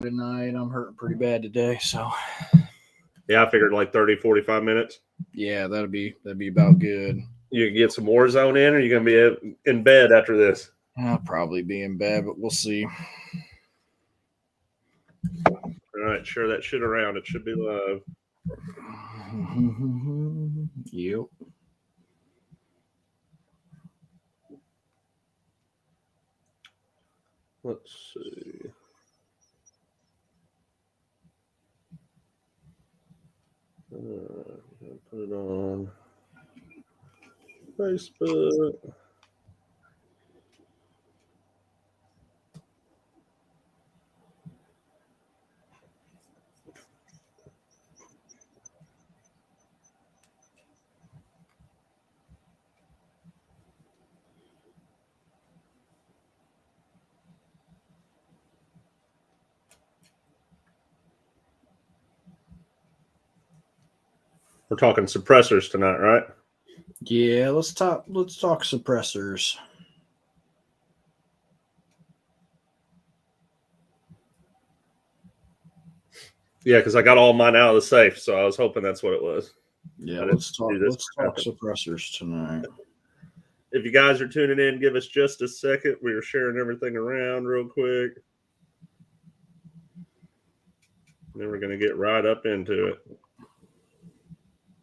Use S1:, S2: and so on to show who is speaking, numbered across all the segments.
S1: tonight. I'm hurting pretty bad today, so
S2: Yeah, I figured like 30, 45 minutes.
S1: yeah, that'd be about good.
S2: You can get some Warzone in, or you're gonna be in bed after this.
S1: I'll probably be in bed, but we'll see.
S2: All right, share that shit around. It should be live.
S1: Yep.
S2: Let's see. Put it on Facebook. We're talking suppressors tonight, right?
S1: Yeah, let's talk suppressors.
S2: Yeah, because I got all mine out of the safe, so I was hoping that's what it was.
S1: Yeah, let's talk suppressors tonight.
S2: If you guys are tuning in, give us just a second. We are sharing everything around real quick. Then we're going to get right up into it.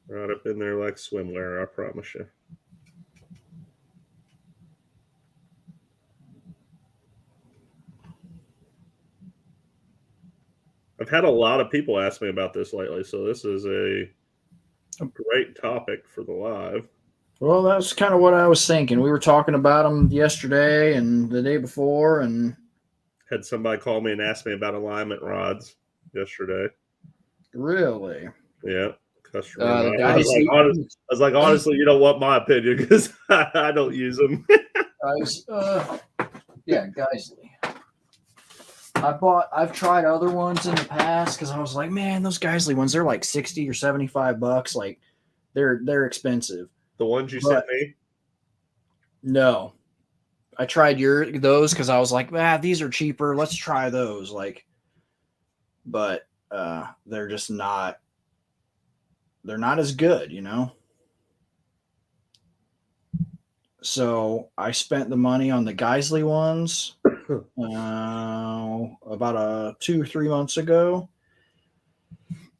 S2: Right up in there like swimwear, I promise you. I've had a lot of people ask me about this lately, so this is a great topic for the live.
S1: Well, that's kind of what I was thinking. We were talking about them yesterday and the day before, and
S2: had somebody call me and ask me about alignment rods yesterday.
S1: Really?
S2: Yeah. Customer.
S1: I
S2: was like, honestly, you don't want my opinion because I don't use them.
S1: Yeah, Geisley. I've tried other ones in the past because I was like, man, those Geisley ones, they're like $60 or $75. Like, they're expensive.
S2: The ones you sent me?
S1: No. I tried those because I was like, these are cheaper. Let's try those. Like, but they're just not. They're not as good, you know. So I spent the money on the Geisley ones about 2 or 3 months ago,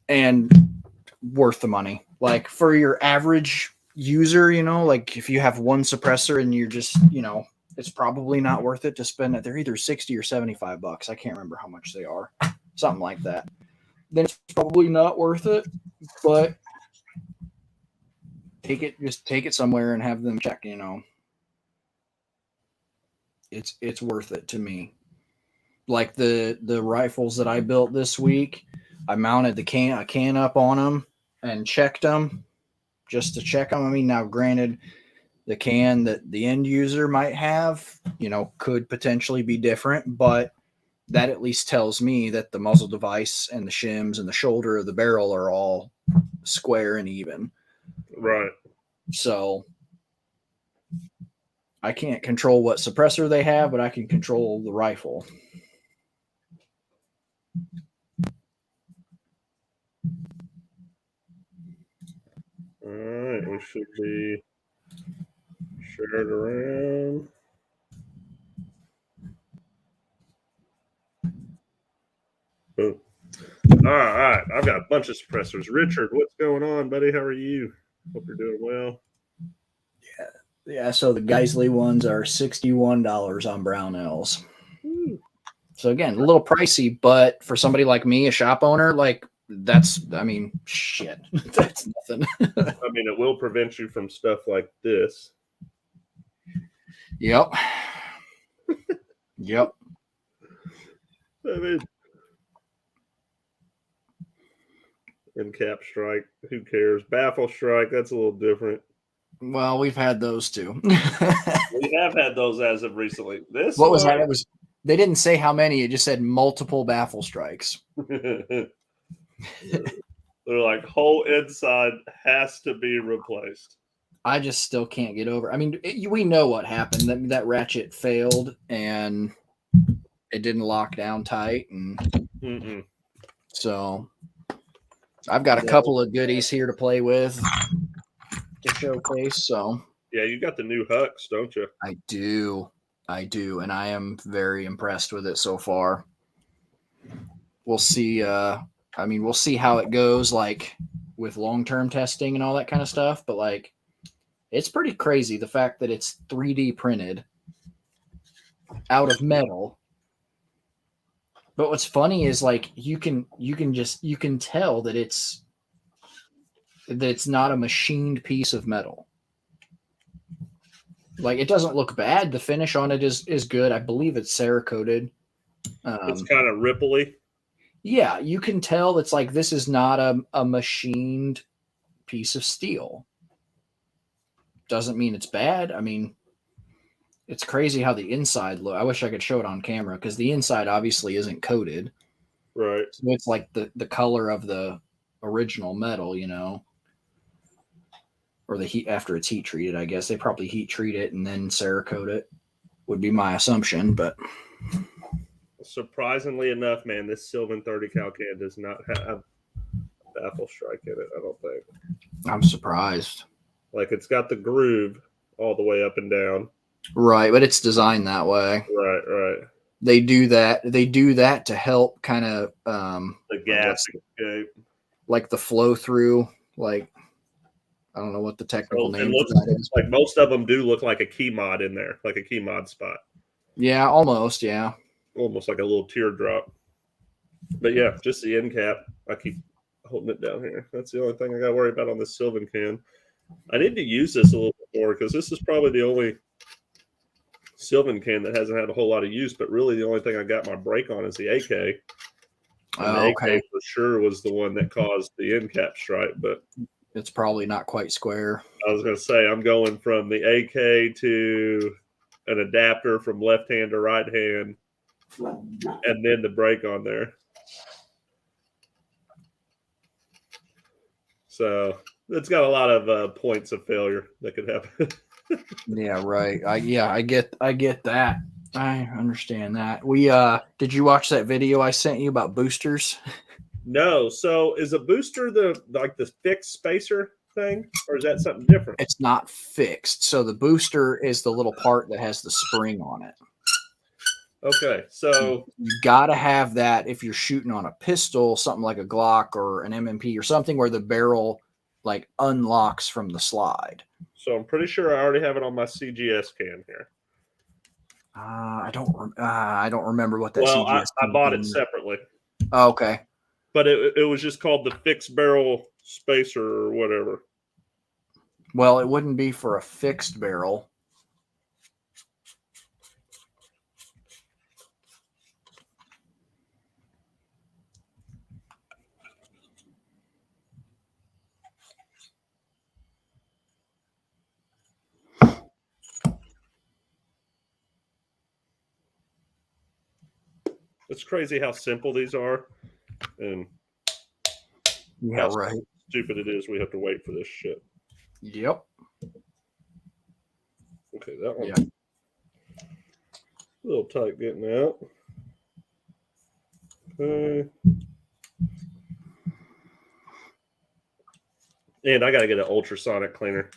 S1: and worth the money. Like for your average user, you know, like if you have one suppressor and you're just, you know, it's probably not worth it to spend it. They're either 60 or $75. I can't remember how much they are, something like that. Then it's probably not worth it, but take it somewhere and have them check, you know. It's worth it to me. Like the rifles that I built this week, I mounted a can up on them and checked them just to check them. I mean, now granted, the can that the end user might have, you know, could potentially be different, but that at least tells me that the muzzle device and the shims and the shoulder of the barrel are all square and even.
S2: Right.
S1: So I can't control what suppressor they have, but I can control the rifle.
S2: All right, we should be shared around. Boom. All right, I've got a bunch of suppressors. Richard, what's going on, buddy? How are you? Hope you're doing well.
S1: Yeah. So the Geisley ones are $61 on Brownells. So again, a little pricey, but for somebody like me, a shop owner, like that's, I mean, shit, that's nothing.
S2: I mean, it will prevent you from stuff like this.
S1: Yep. Yep.
S2: I mean, and cap strike, who cares? Baffle strike, that's a little different.
S1: Well, we've had those too.
S2: We have had those as of recently. This
S1: what was that? It was. They didn't say how many. It just said multiple baffle strikes.
S2: They're like whole inside has to be replaced.
S1: I just still can't get over. I mean, we know what happened. That ratchet failed, and it didn't lock down tight, and so I've got a couple of goodies here to play with to showcase. So
S2: yeah, you got the new Hux, don't you?
S1: I do, and I am very impressed with it so far. We'll see. We'll see how it goes, like with long-term testing and all that kind of stuff. But like, it's pretty crazy the fact that it's 3D printed out of metal. But what's funny is like you can tell that it's not a machined piece of metal. Like, it doesn't look bad. The finish on it is good. I believe it's Cerakoted.
S2: It's kind of ripply.
S1: Yeah, you can tell it's like this is not a machined piece of steel. Doesn't mean it's bad. I mean, it's crazy how the inside look. I wish I could show it on camera because the inside obviously isn't coated.
S2: Right.
S1: So it's like the color of the original metal, you know, or the heat after it's heat treated. I guess they probably heat treat it and then Cerakote it. Would be my assumption, but
S2: surprisingly enough, man, this Sylvan 30 cal can does not have baffle strike in it. I don't think.
S1: I'm surprised.
S2: Like, it's got the groove all the way up and down.
S1: Right, but it's designed that way.
S2: Right.
S1: They do that. They do that to help kind of
S2: the gas escape,
S1: like the flow through. Like, I don't know what the technical name for that is.
S2: Like, most of them do look like a key mod in there, like a key mod spot.
S1: Yeah, almost. Yeah,
S2: almost like a little teardrop. But yeah, just the end cap. I keep holding it down here. That's the only thing I got to worry about on this Sylvan can. I need to use this a little bit more because this is probably the only Sylvan can that hasn't had a whole lot of use. But really, the only thing I got my break on is the AK. And the AK for sure was the one that caused the end cap stripe, but
S1: it's probably not quite square.
S2: I was going to say I'm going from the AK to an adapter from left hand to right hand, and then the break on there. So it's got a lot of points of failure that could happen.
S1: Yeah, right. I get that. I understand that. Did you watch that video I sent you about boosters?
S2: No. So is a booster the fixed spacer thing, or is that something different?
S1: It's not fixed. So the booster is the little part that has the spring on it.
S2: Okay, so
S1: you got to have that if you're shooting on a pistol, something like a Glock or an M&P or something where the barrel like unlocks from the slide.
S2: So I'm pretty sure I already have it on my CGS can here.
S1: I don't remember what that.
S2: Well, I bought it separately.
S1: Oh, okay,
S2: but it was just called the fixed barrel spacer or whatever.
S1: Well, it wouldn't be for a fixed barrel.
S2: It's crazy how simple these are, and
S1: yeah, right.
S2: Stupid it is. We have to wait for this shit.
S1: Yep.
S2: Okay, that one. Yeah. A little tight getting out. Okay. And I got to get an ultrasonic cleaner.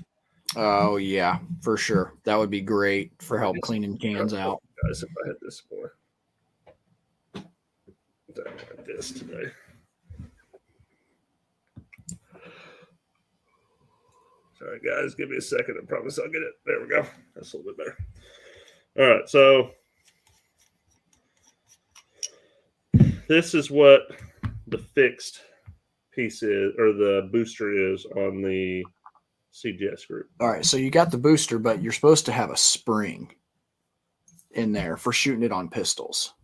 S1: Oh yeah, for sure. That would be great for help cleaning cans out.
S2: Guys, if I had this more. Like this today. Sorry, guys. Give me a second. I promise I'll get it. There we go. That's a little bit better. All right. So this is what the fixed piece is, or the booster is on the CGS group.
S1: All right. So you got the booster, but you're supposed to have a spring in there for shooting it on pistols.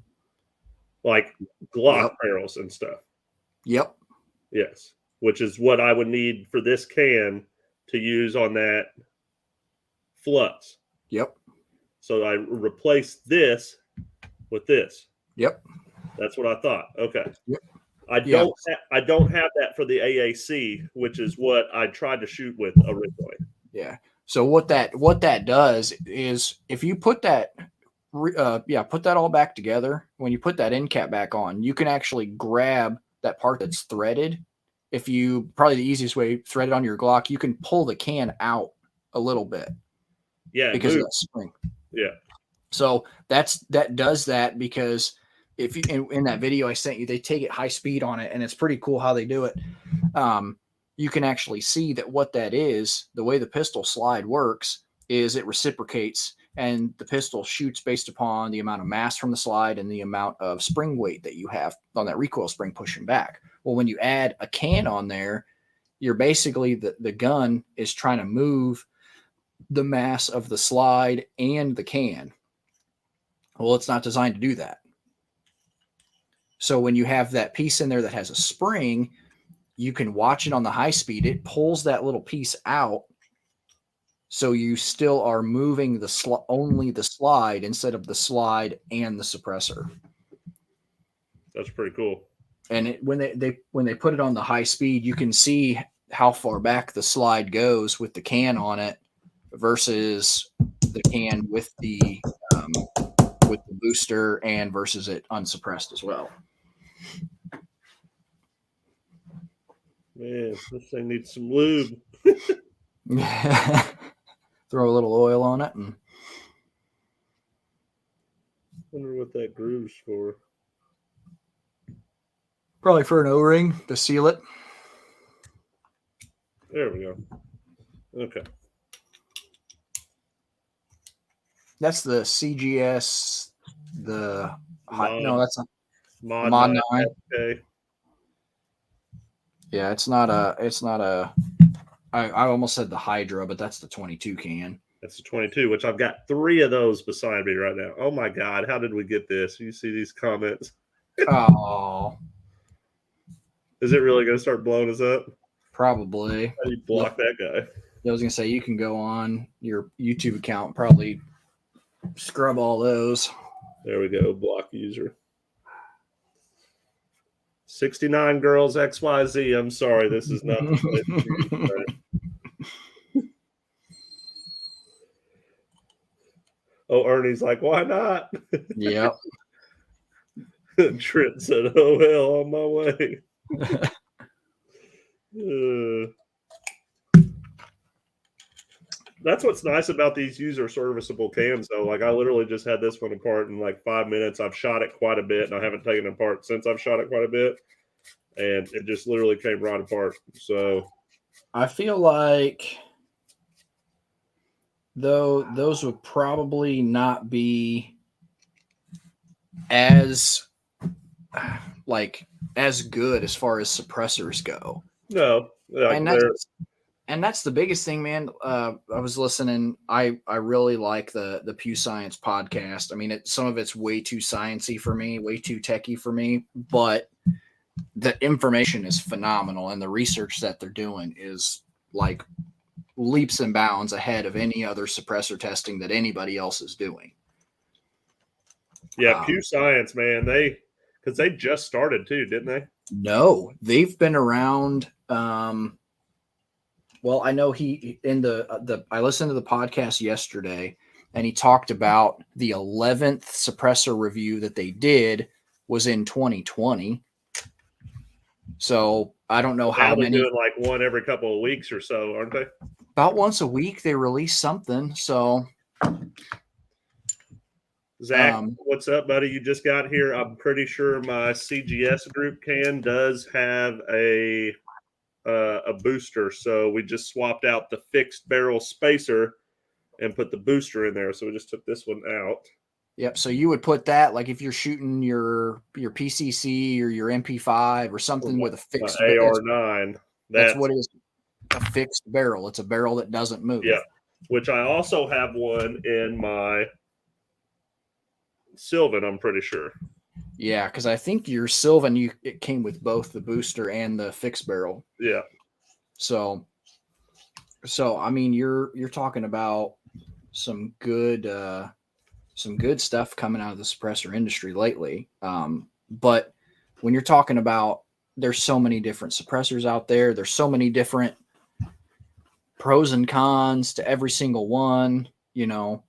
S2: Like Glock barrels and stuff.
S1: Yep.
S2: Yes. Which is what I would need for this can to use on that flux.
S1: Yep.
S2: So I replaced this with this.
S1: Yep.
S2: That's what I thought. Okay.
S1: Yep.
S2: I don't have that for the AAC, which is what I tried to shoot with originally.
S1: Yeah. So what that does is if you put that put that all back together. When you put that end cap back on, you can actually grab that part that's threaded. If you, probably the easiest way, thread it on your Glock, you can pull the can out a little bit.
S2: Yeah,
S1: because of that spring.
S2: Yeah.
S1: So that does that, because if you in that video I sent you, they take it high speed on it, and it's pretty cool how they do it. You can actually see that what that is, the way the pistol slide works is it reciprocates, and the pistol shoots based upon the amount of mass from the slide and the amount of spring weight that you have on that recoil spring pushing back. Well, when you add a can on there, you're basically, the gun is trying to move the mass of the slide and the can. Well, it's not designed to do that. So when you have that piece in there that has a spring, you can watch it on the high speed. It pulls that little piece out. So you still are moving only the slide instead of the slide and the suppressor.
S2: That's pretty cool.
S1: And when they put it on the high speed, you can see how far back the slide goes with the can on it versus the can with the booster, and versus it unsuppressed as well.
S2: Man, this thing needs some lube.
S1: Throw a little oil on it, and
S2: Wonder what that groove's for.
S1: probably for an O-ring to seal it.
S2: There we go. Okay.
S1: That's the CGS. No, that's not
S2: Mod 9. Okay.
S1: Yeah, it's not a. I almost said the Hydra, but that's the 22 can.
S2: That's the 22, which I've got 3 of those beside me right now. Oh my God, how did we get this? You see these comments?
S1: Oh,
S2: is it really going to start blowing us up?
S1: Probably.
S2: How do you block that guy?
S1: I was going to say, you can go on your YouTube account and probably scrub all those.
S2: There we go. Block user. 69 girls XYZ. I'm sorry. This is not the place. Oh, Ernie's like, why not?
S1: Yep.
S2: Trent said, oh, hell, on my way. That's what's nice about these user serviceable cans, though. Like, I literally just had this one apart in like 5 minutes. I've shot it quite a bit, and I haven't taken it apart since I've shot it quite a bit. And it just literally came right apart. So
S1: I feel like, though, those would probably not be as good as far as suppressors go.
S2: No, like
S1: and that's the biggest thing, man. I was listening. I really like the Pew Science podcast. I mean, some of it's way too sciencey for me, way too techie for me, but the information is phenomenal, and the research that they're doing is like leaps and bounds ahead of any other suppressor testing that anybody else is doing.
S2: Yeah, Pew Science, man. Because they just started too, didn't they?
S1: No, they've been around. Well, I know I listened to the podcast yesterday, and he talked about the 11th suppressor review that they did was in 2020. So I don't know how many.
S2: Doing like one every couple of weeks or so, aren't they?
S1: About once a week they release something. So
S2: Zach, what's up, buddy? You just got here. I'm pretty sure my CGS group can does have a booster, so we just swapped out the fixed barrel spacer and put the booster in there. So we just took this one out.
S1: Yep. So you would put that, like if you're shooting your PCC or your MP5 or something with a fixed
S2: AR9.
S1: That's what it is. A fixed barrel. It's a barrel that doesn't move.
S2: Yeah. Which I also have one in my Sylvan, I'm pretty sure.
S1: Yeah, because I think your Sylvan, it came with both the booster and the fixed barrel.
S2: Yeah.
S1: So I mean, you're talking about some good stuff coming out of the suppressor industry lately. But when you're talking about, there's so many different suppressors out there. There's so many different pros and cons to every single one, you know.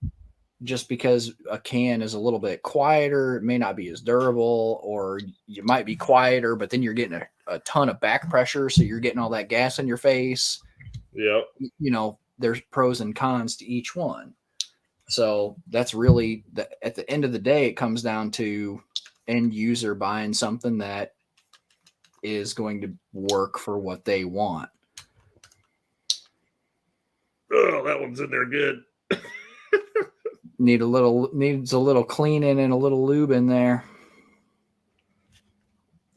S1: just because a can is a little bit quieter, it may not be as durable, or you might be quieter, but then you're getting a ton of back pressure. So you're getting all that gas in your face.
S2: Yep.
S1: You know, there's pros and cons to each one. So that's really at the end of the day, it comes down to end user buying something that is going to work for what they want.
S2: Oh, that one's in there good.
S1: Needs a little cleaning and a little lube in there.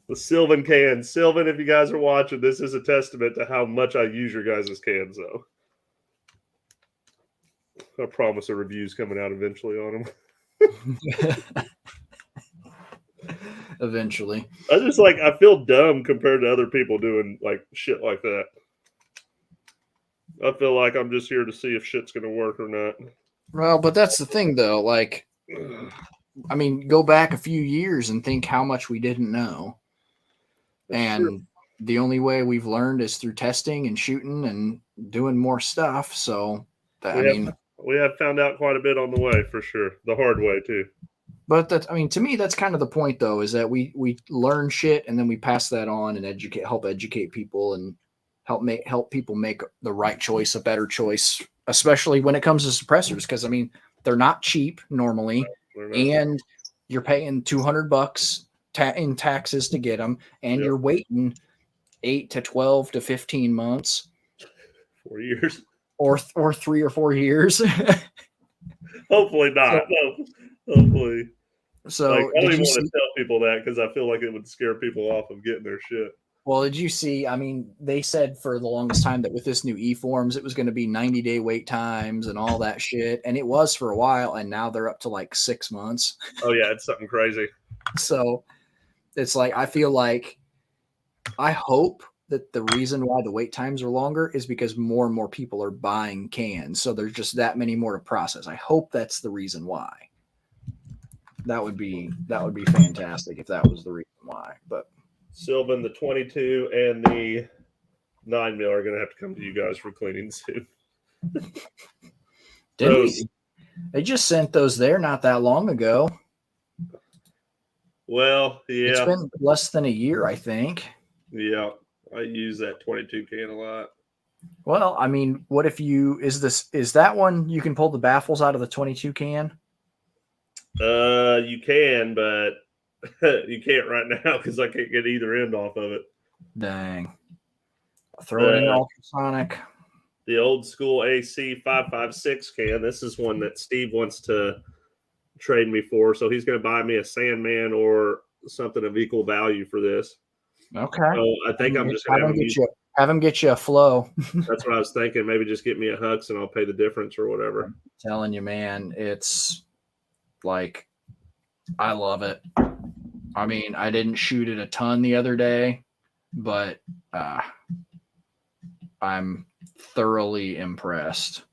S2: The Sylvan can. Sylvan, if you guys are watching, this is a testament to how much I use your guys' cans, though. I promise a review's coming out eventually on them.
S1: Eventually.
S2: I feel dumb compared to other people doing like shit like that. I feel like I'm just here to see if shit's going to work or not.
S1: Well, but that's the thing, though. Like, I mean, go back a few years and think how much we didn't know. And the only way we've learned is through testing and shooting and doing more stuff. So,
S2: we have found out quite a bit on the way, for sure. The hard way, too.
S1: But to me, that's kind of the point, though, is that we learn shit and then we pass that on and help educate people and help people make the right choice, a better choice, especially when it comes to suppressors. Because, I mean, they're not cheap normally, and you're paying $200 in taxes to get them, and you're waiting 8 to 12 to 15 months.
S2: 4 years.
S1: Or 3 or 4 years.
S2: Hopefully not. Hopefully.
S1: So
S2: I don't even want to tell people that because I feel like it would scare people off of getting their shit.
S1: Well, did you see? I mean, they said for the longest time that with this new e-forms, it was going to be 90-day wait times and all that shit. And it was for a while. And now they're up to like 6 months.
S2: Oh, yeah. It's something crazy.
S1: So it's like, I hope that the reason why the wait times are longer is because more and more people are buying cans. So there's just that many more to process. I hope that's the reason why. That would be fantastic if that was the reason why. But
S2: Sylvan, the 22 and the 9mm are going to have to come to you guys for cleaning soon.
S1: They just sent those there not that long ago.
S2: Well, yeah.
S1: It's been less than a year, I think.
S2: Yeah, I use that 22 can a lot.
S1: Well, I mean, what if is that one you can pull the baffles out of the 22 can?
S2: You can, but you can't right now because I can't get either end off of it.
S1: Dang. Throw it in ultrasonic.
S2: The old school AC 556 can. This is one that Steve wants to trade me for. So he's going to buy me a Sandman or something of equal value for this.
S1: Okay.
S2: So I think I'm just going
S1: to have him get you a flow.
S2: That's what I was thinking. Maybe just get me a Hux and I'll pay the difference or whatever.
S1: I'm telling you, man, it's like, I love it. I mean, I didn't shoot it a ton the other day, but I'm thoroughly impressed.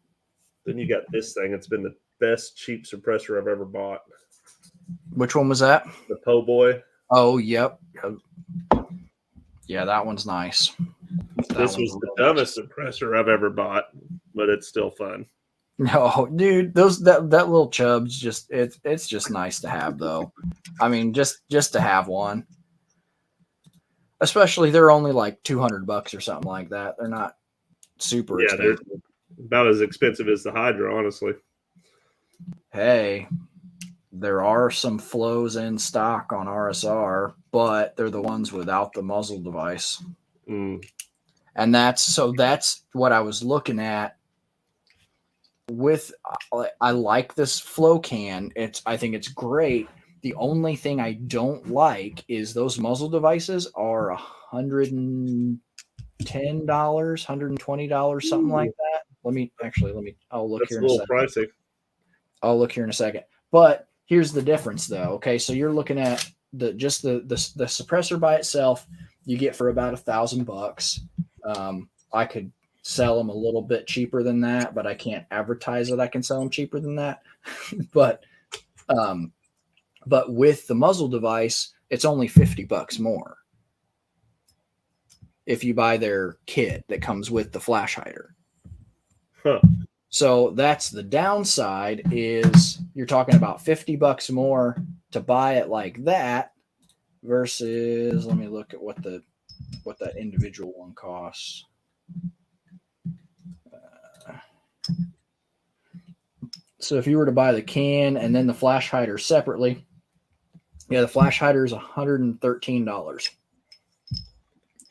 S2: Then you got this thing. It's been the best cheap suppressor I've ever bought.
S1: Which one was that?
S2: The Po' Boy.
S1: Oh, yep. Yeah, that one's nice.
S2: This was the dumbest suppressor I've ever bought, but it's still fun.
S1: No, dude, that little chub's just it's just nice to have though. I mean, just to have one. Especially they're only like $200 or something like that. They're not super expensive.
S2: They're about as expensive as the Hydra, honestly.
S1: Hey, there are some flows in stock on RSR, but they're the ones without the muzzle device.
S2: Mm.
S1: And that's what I was looking at. I like this flow can. I think it's great. The only thing I don't like is those muzzle devices are $110, $120, something like that. I'll look here in a second.
S2: Pricey.
S1: I'll look here in a second. But here's the difference though. Okay, so you're looking at the suppressor by itself, you get for about $1,000. I could sell them a little bit cheaper than that, but I can't advertise that I can sell them cheaper than that. But with the muzzle device, it's only $50 more if you buy their kit that comes with the flash hider.
S2: Huh.
S1: So that's the downside, is you're talking about $50 more to buy it like that versus, let me look at what that individual one costs. So if you were to buy the can and then the flash hider separately, yeah, the flash hider is $113.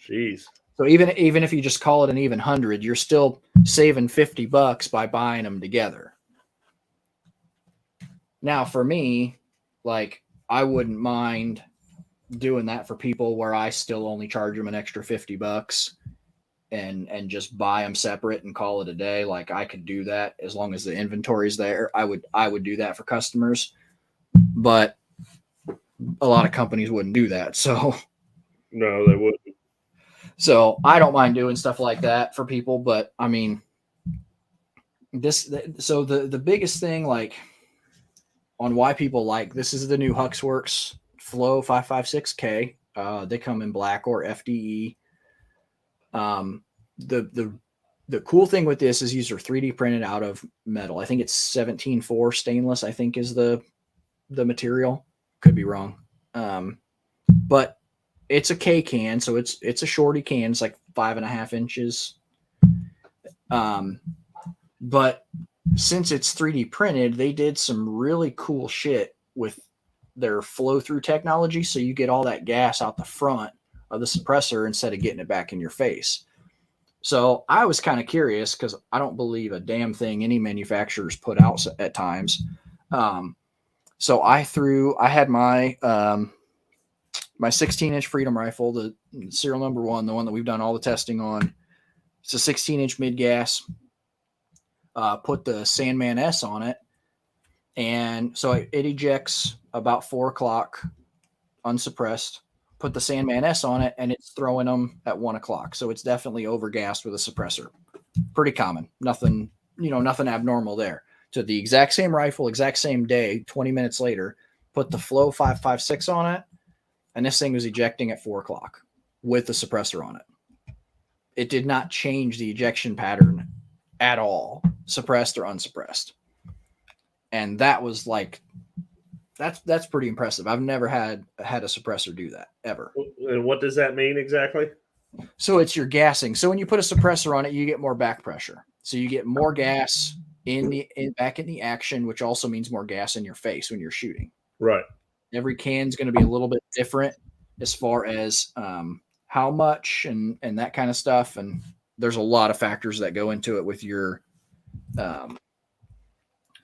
S2: Jeez.
S1: So even if you just call it an even 100, you're still saving $50 by buying them together. Now for me, like, I wouldn't mind doing that for people where I still only charge them an extra $50 and just buy them separate and call it a day. Like, I could do that as long as the inventory's there. I would do that for customers, but a lot of companies wouldn't do that. So
S2: No, they wouldn't.
S1: So I don't mind doing stuff like that for people, but I mean, so the biggest thing, like, on why people like this, is the new Huxworks Flow 556K. They come in black or FDE. The cool thing with this is these are 3D printed out of metal. I think it's 17.4 stainless, I think, is the material. Could be wrong. But it's a K can, so it's a shorty can. It's like 5.5 inches. But since it's 3D printed, they did some really cool shit with their flow through technology. So you get all that gas out the front of the suppressor instead of getting it back in your face. So I was kind of curious, because I don't believe a damn thing any manufacturers put out at times. So I had my 16-inch Freedom rifle, the serial number 1, the one that we've done all the testing on. It's a 16-inch mid gas. Put the Sandman S on it, and so it ejects about 4 o'clock unsuppressed. Put the Sandman S on it, and it's throwing them at 1 o'clock. So it's definitely overgassed with a suppressor. Pretty common. Nothing abnormal there. To the exact same rifle, exact same day, 20 minutes later, put the Flow 556 on it, and this thing was ejecting at 4 o'clock with the suppressor on it. It did not change the ejection pattern at all, suppressed or unsuppressed. And that was like, that's pretty impressive. I've never had a suppressor do that ever.
S2: And what does that mean exactly?
S1: So it's your gassing. So when you put a suppressor on it, you get more back pressure. So you get more gas back in the action, which also means more gas in your face when you're shooting.
S2: Right.
S1: Every can's going to be a little bit different as far as how much and that kind of stuff. And there's a lot of factors that go into it with your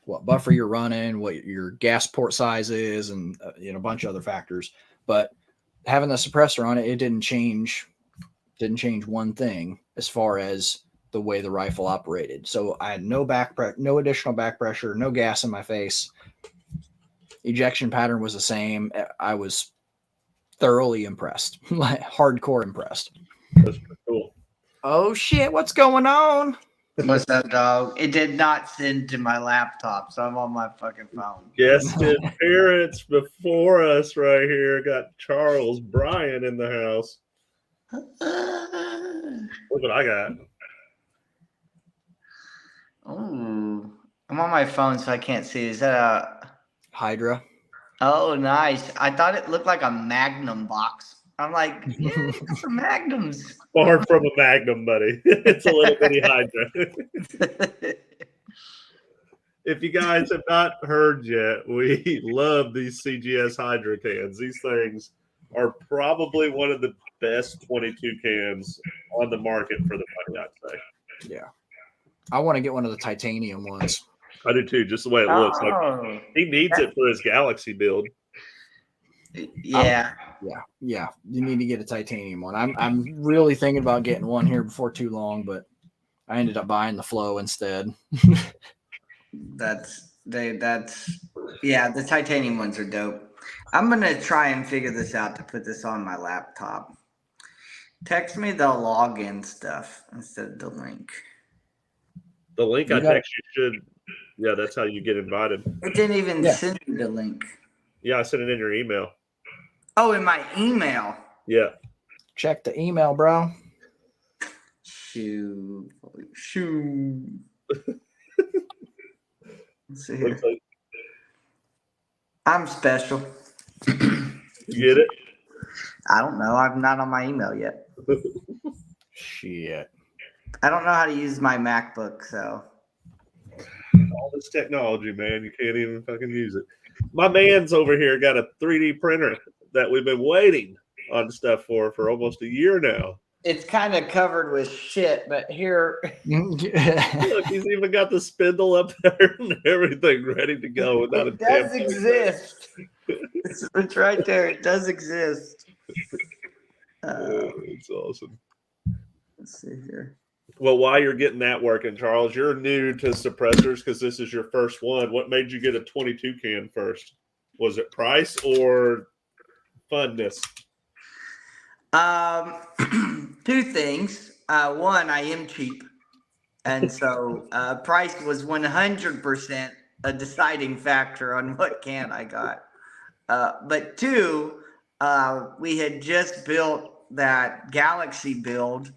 S1: what buffer you're running, what your gas port size is, and a bunch of other factors. But having the suppressor on it, it didn't change one thing as far as the way the rifle operated. So I had no additional back pressure, no gas in my face. Ejection pattern was the same. I was thoroughly impressed, like hardcore impressed.
S2: That's pretty cool.
S1: Oh shit, what's going on?
S3: What's up, dog? It did not send to my laptop, so I'm on my fucking phone.
S2: Guest appearance before us right here. Got Charles Bryan in the house. Look what I got.
S3: Oh, I'm on my phone, so I can't see. Is that a
S1: Hydra?
S3: Oh, nice. I thought it looked like a Magnum box. I'm like, yeah, it's some Magnums.
S2: Far from a Magnum, buddy. It's a little bitty Hydra. If you guys have not heard yet, we love these CGS Hydra cans. These things are probably one of the best 22 cans on the market for the money, I'd say.
S1: Yeah. I want to get one of the titanium ones.
S2: I do too, just the way it looks. Like, he needs it for his Galaxy build.
S3: Yeah.
S1: Yeah. You need to get a titanium one. I'm really thinking about getting one here before too long, but I ended up buying the Flow instead.
S3: The titanium ones are dope. I'm gonna try and figure this out to put this on my laptop. Text me the login stuff instead of the link.
S2: The link I text you should. Yeah, that's how you get invited.
S3: It didn't even send me the link.
S2: Yeah, I sent it in your email.
S3: Oh, in my email.
S2: Yeah.
S1: Check the email, bro.
S3: Shoo. Let's see here.
S2: Looks like
S3: I'm special.
S2: you get it.
S3: I don't know. I'm not on my email yet.
S1: Shit.
S3: I don't know how to use my MacBook, so.
S2: All this technology, man, you can't even fucking use it. My man's over here got a 3D printer that we've been waiting on stuff for almost a year now.
S3: It's kind of covered with shit, but here.
S2: Look, he's even got the spindle up there and everything ready to go. Without
S3: It does exist. It's right there. It does exist.
S2: It's awesome.
S3: Let's see here.
S2: Well, while you're getting that working, Charles, you're new to suppressors because this is your first one. What made you get a 22 can first? Was it price or funness?
S3: Two things. One, I am cheap. And so price was 100% a deciding factor on what can I got. But two, we had just built that Galaxy build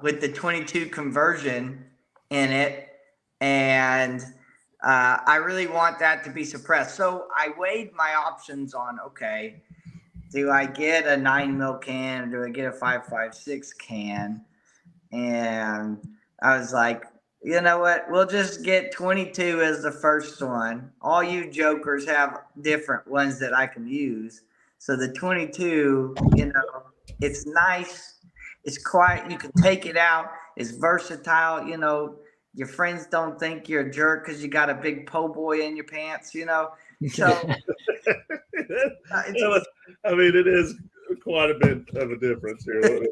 S3: with the 22 conversion in it. And I really want that to be suppressed. So I weighed my options on, okay, do I get a 9 mil can or do I get a 5.56 can? And I was like, you know what? We'll just get 22 as the first one. All you jokers have different ones that I can use. So the 22, you know, it's nice. It's quiet. You can take it out. It's versatile. You know, your friends don't think you're a jerk because you got a big po' boy in your pants, you know. So,
S2: I mean, it is quite a bit of a difference here.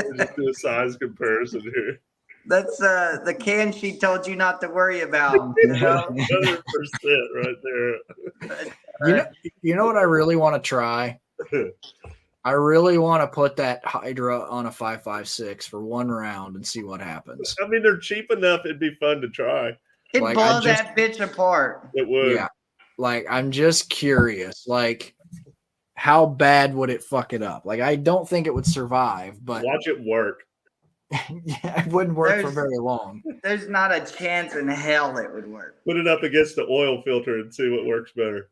S2: We'll just do a size comparison here.
S3: That's the can she told you not to worry about. You know?
S2: 100% right there.
S1: You know what I really want to try? I really want to put that Hydra on a 5.56 for one round and see what happens.
S2: I mean, they're cheap enough. It'd be fun to try.
S3: It'd blow that bitch apart.
S2: It would.
S1: Yeah. Like, I'm just curious. Like, how bad would it fuck it up? Like, I don't think it would survive, but
S2: watch it work.
S1: Yeah, it wouldn't work for very long.
S3: There's not a chance in hell it would work.
S2: Put it up against the oil filter and see what works better.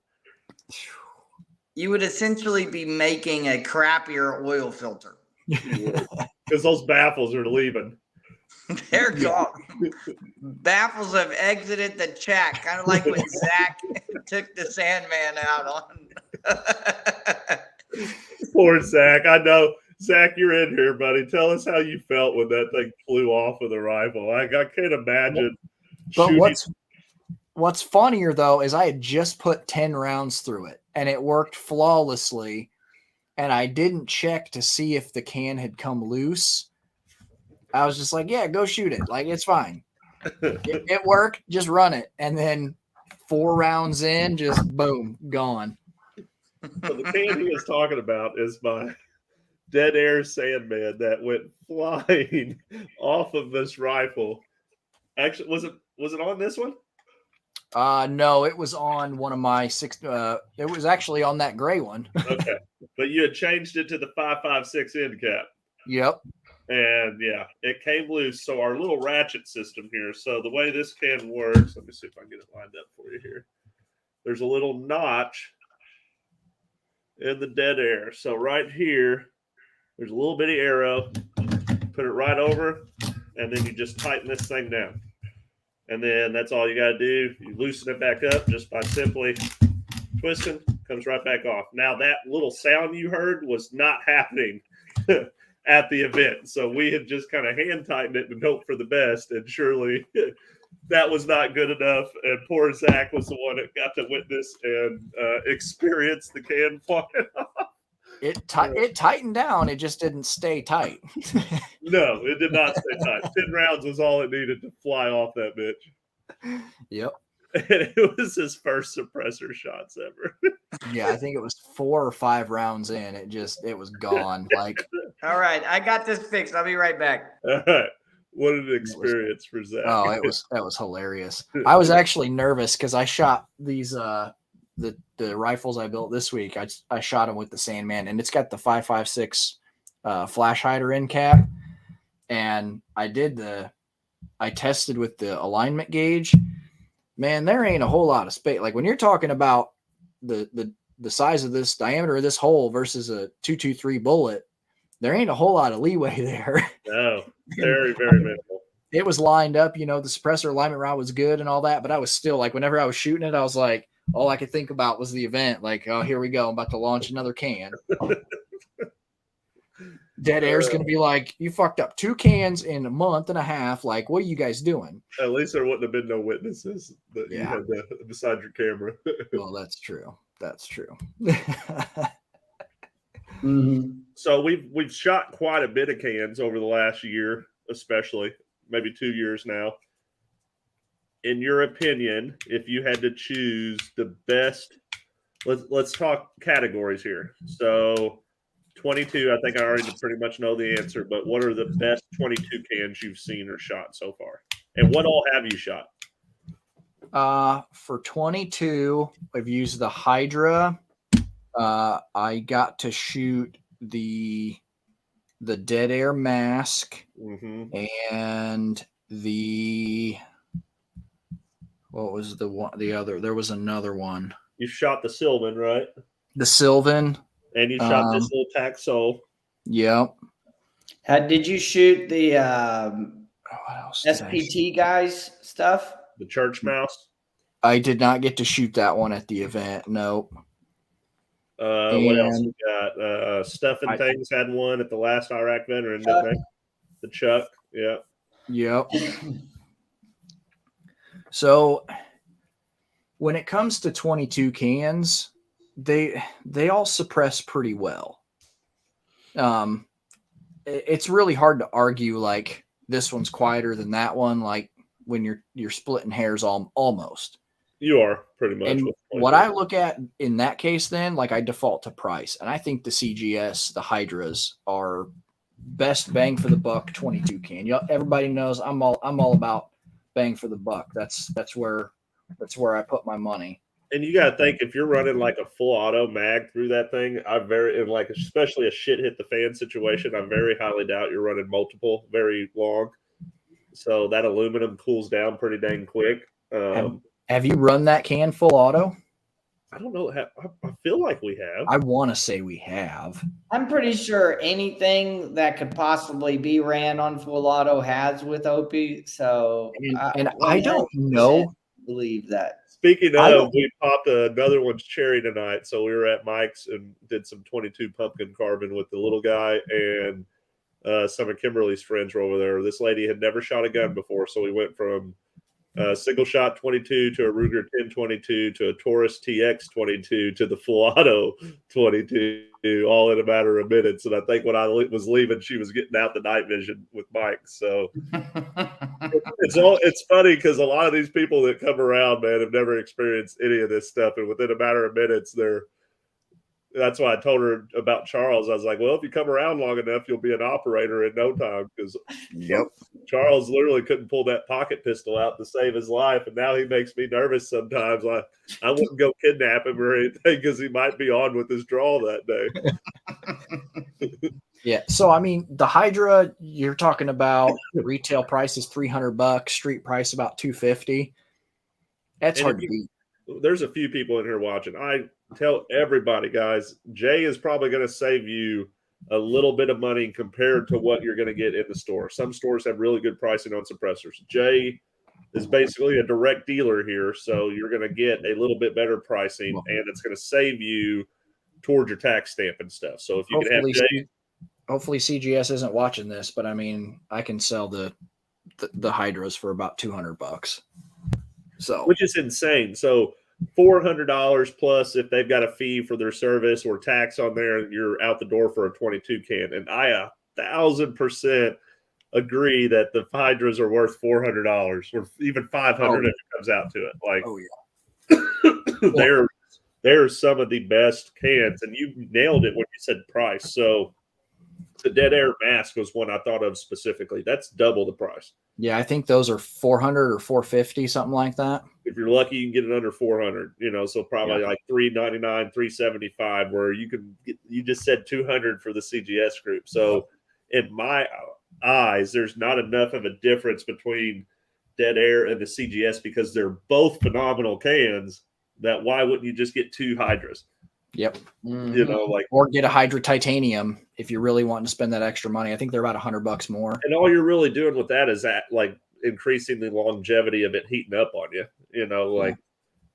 S3: You would essentially be making a crappier oil filter.
S2: Because those baffles are leaving.
S3: They're gone. Baffles have exited the chat, kind of like when Zach took the Sandman out on.
S2: Poor Zach. I know. Zach, you're in here, buddy. Tell us how you felt when that thing flew off of the rifle. I can't imagine.
S1: But what's funnier, though, is I had just put 10 rounds through it, and it worked flawlessly, and I didn't check to see if the can had come loose. I was just like, yeah, go shoot it. Like, it's fine. It worked. Just run it. And then 4 rounds in, just boom, gone.
S2: So the can he was talking about is my dead air Sandman that went flying off of this rifle. Actually, was it on this one?
S1: No, it was on one of my 6. It was actually on that gray one.
S2: Okay, but you had changed it to the 5.56 end cap.
S1: Yep.
S2: And yeah, it came loose. So our little ratchet system here. So the way this can works, let me see if I can get it lined up for you here. There's a little notch in the dead air. So right here, there's a little bitty arrow. Put it right over, and then you just tighten this thing down. And then that's all you got to do. You loosen it back up just by simply twisting. Comes right back off. Now that little sound you heard was not happening at the event. So we had just kind of hand tightened it and hoped for the best. And surely that was not good enough. And poor Zach was the one that got to witness and experience the can flying off.
S1: It tightened down. It just didn't stay tight.
S2: No, it did not stay tight. 10 rounds was all it needed to fly off that bitch.
S1: Yep.
S2: And it was his first suppressor shots ever.
S1: Yeah, I think it was 4 or 5 rounds in. It was gone. Like,
S3: all right, I got this fixed. I'll be right back.
S2: All right. What an experience for Zach.
S1: Oh, that was hilarious. I was actually nervous because I shot these the rifles I built this week. I shot them with the Sandman, and it's got the 5.56 flash hider end cap. And I tested with the alignment gauge, man, there ain't a whole lot of space. Like when you're talking about the size of this diameter of this hole versus a 223 bullet, there ain't a whole lot of leeway there.
S2: No, very, very minimal.
S1: It was lined up, the suppressor alignment route was good and all that, but I was still like, whenever I was shooting it, I was like, all I could think about was the event. Like, oh, here we go. I'm about to launch another can. Dead Air's going to be like, you fucked up 2 cans in a month and a half. Like, what are you guys doing?
S2: At least there wouldn't have been no witnesses that you had beside your camera.
S1: Well, that's true. That's true.
S3: Mm-hmm.
S2: So we've shot quite a bit of cans over the last year, especially maybe 2 years now. In your opinion, if you had to choose the best, let's talk categories here. So 22, I think I already pretty much know the answer, but what are the best 22 cans you've seen or shot so far? And what all have you shot?
S1: For 22, I've used the Hydra. I got to shoot the Dead Air mask and what was the other? There was another one.
S2: You shot the Sylvan, right?
S1: The Sylvan.
S2: And you shot this little Taxol.
S1: Yep.
S3: Did you shoot the
S1: what else
S3: SPT guys stuff?
S2: The Church Mouse?
S1: I did not get to shoot that one at the event. Nope.
S2: What else we got? Stuff and Things had one at the last Iraq veteran, didn't they? The Chuck. Yeah.
S1: Yep. So when it comes to 22 cans, they all suppress pretty well. It's really hard to argue like this one's quieter than that one, like when you're splitting hairs almost.
S2: You are pretty much.
S1: And what I look at in that case, then, like I default to price, and I think the CGS, the Hydras, are best bang for the buck 22 can. Everybody knows I'm all about bang for the buck. That's where I put my money.
S2: And you got to think, if you're running like a full auto mag through that thing, especially a shit hit the fan situation, I very highly doubt you're running multiple very long. So that aluminum cools down pretty dang quick.
S1: Have you run that can full auto?
S2: I don't know. I feel like we have.
S1: I want to say we have.
S3: I'm pretty sure anything that could possibly be ran on full auto has with Opie. So,
S1: I don't know.
S3: Believe that.
S2: Speaking of, we popped another one's cherry tonight. So we were at Mike's and did some 22 pumpkin carving with the little guy, and some of Kimberly's friends were over there. This lady had never shot a gun before, so we went from single shot 22 to a Ruger 1022 to a Taurus TX 22 to the full auto 22, all in a matter of minutes. And I think when I was leaving, she was getting out the night vision with Mike. So it's funny because a lot of these people that come around, man, have never experienced any of this stuff, and within a matter of minutes, that's why I told her about Charles. I was like, well, if you come around long enough, you'll be an operator in no time, because Charles literally couldn't pull that pocket pistol out to save his life. And now he makes me nervous sometimes. I wouldn't go kidnap him or anything because he might be on with his draw that day.
S1: Yeah. So, I mean, the Hydra, you're talking about retail price is $300, street price about $250. That's hard to beat.
S2: There's a few people in here watching. I tell everybody, guys, Jay is probably going to save you a little bit of money compared to what you're going to get in the store. Some stores have really good pricing on suppressors. Jay is basically a direct dealer here, so you're going to get a little bit better pricing, and it's going to save you towards your tax stamp and stuff. So if you can have Jay,
S1: hopefully CGS isn't watching this, but I mean, I can sell the Hydras for about $200. So,
S2: which is insane. So $400 plus if they've got a fee for their service or tax on there, you're out the door for a 22 can. And I 1,000% agree that the Hydras are worth $400 or even $500 if it comes out to it. Like, they're some of the best cans, and you nailed it when you said price. So the Dead Air mask was one I thought of specifically. That's double the price.
S1: Yeah, I think those are $400 or $450, something like that.
S2: If you're lucky, you can get it under $400. So probably like $399, $375. Where you just said $200 for the CGS group. So in my eyes, there's not enough of a difference between Dead Air and the CGS because they're both phenomenal cans. That why wouldn't you just get 2 Hydras?
S1: Yep.
S2: You know, like,
S1: or get a Hydra Titanium if you're really wanting to spend that extra money. I think they're about $100 more.
S2: and all you're really doing with that is that like increasing the longevity of it heating up on you. You know, like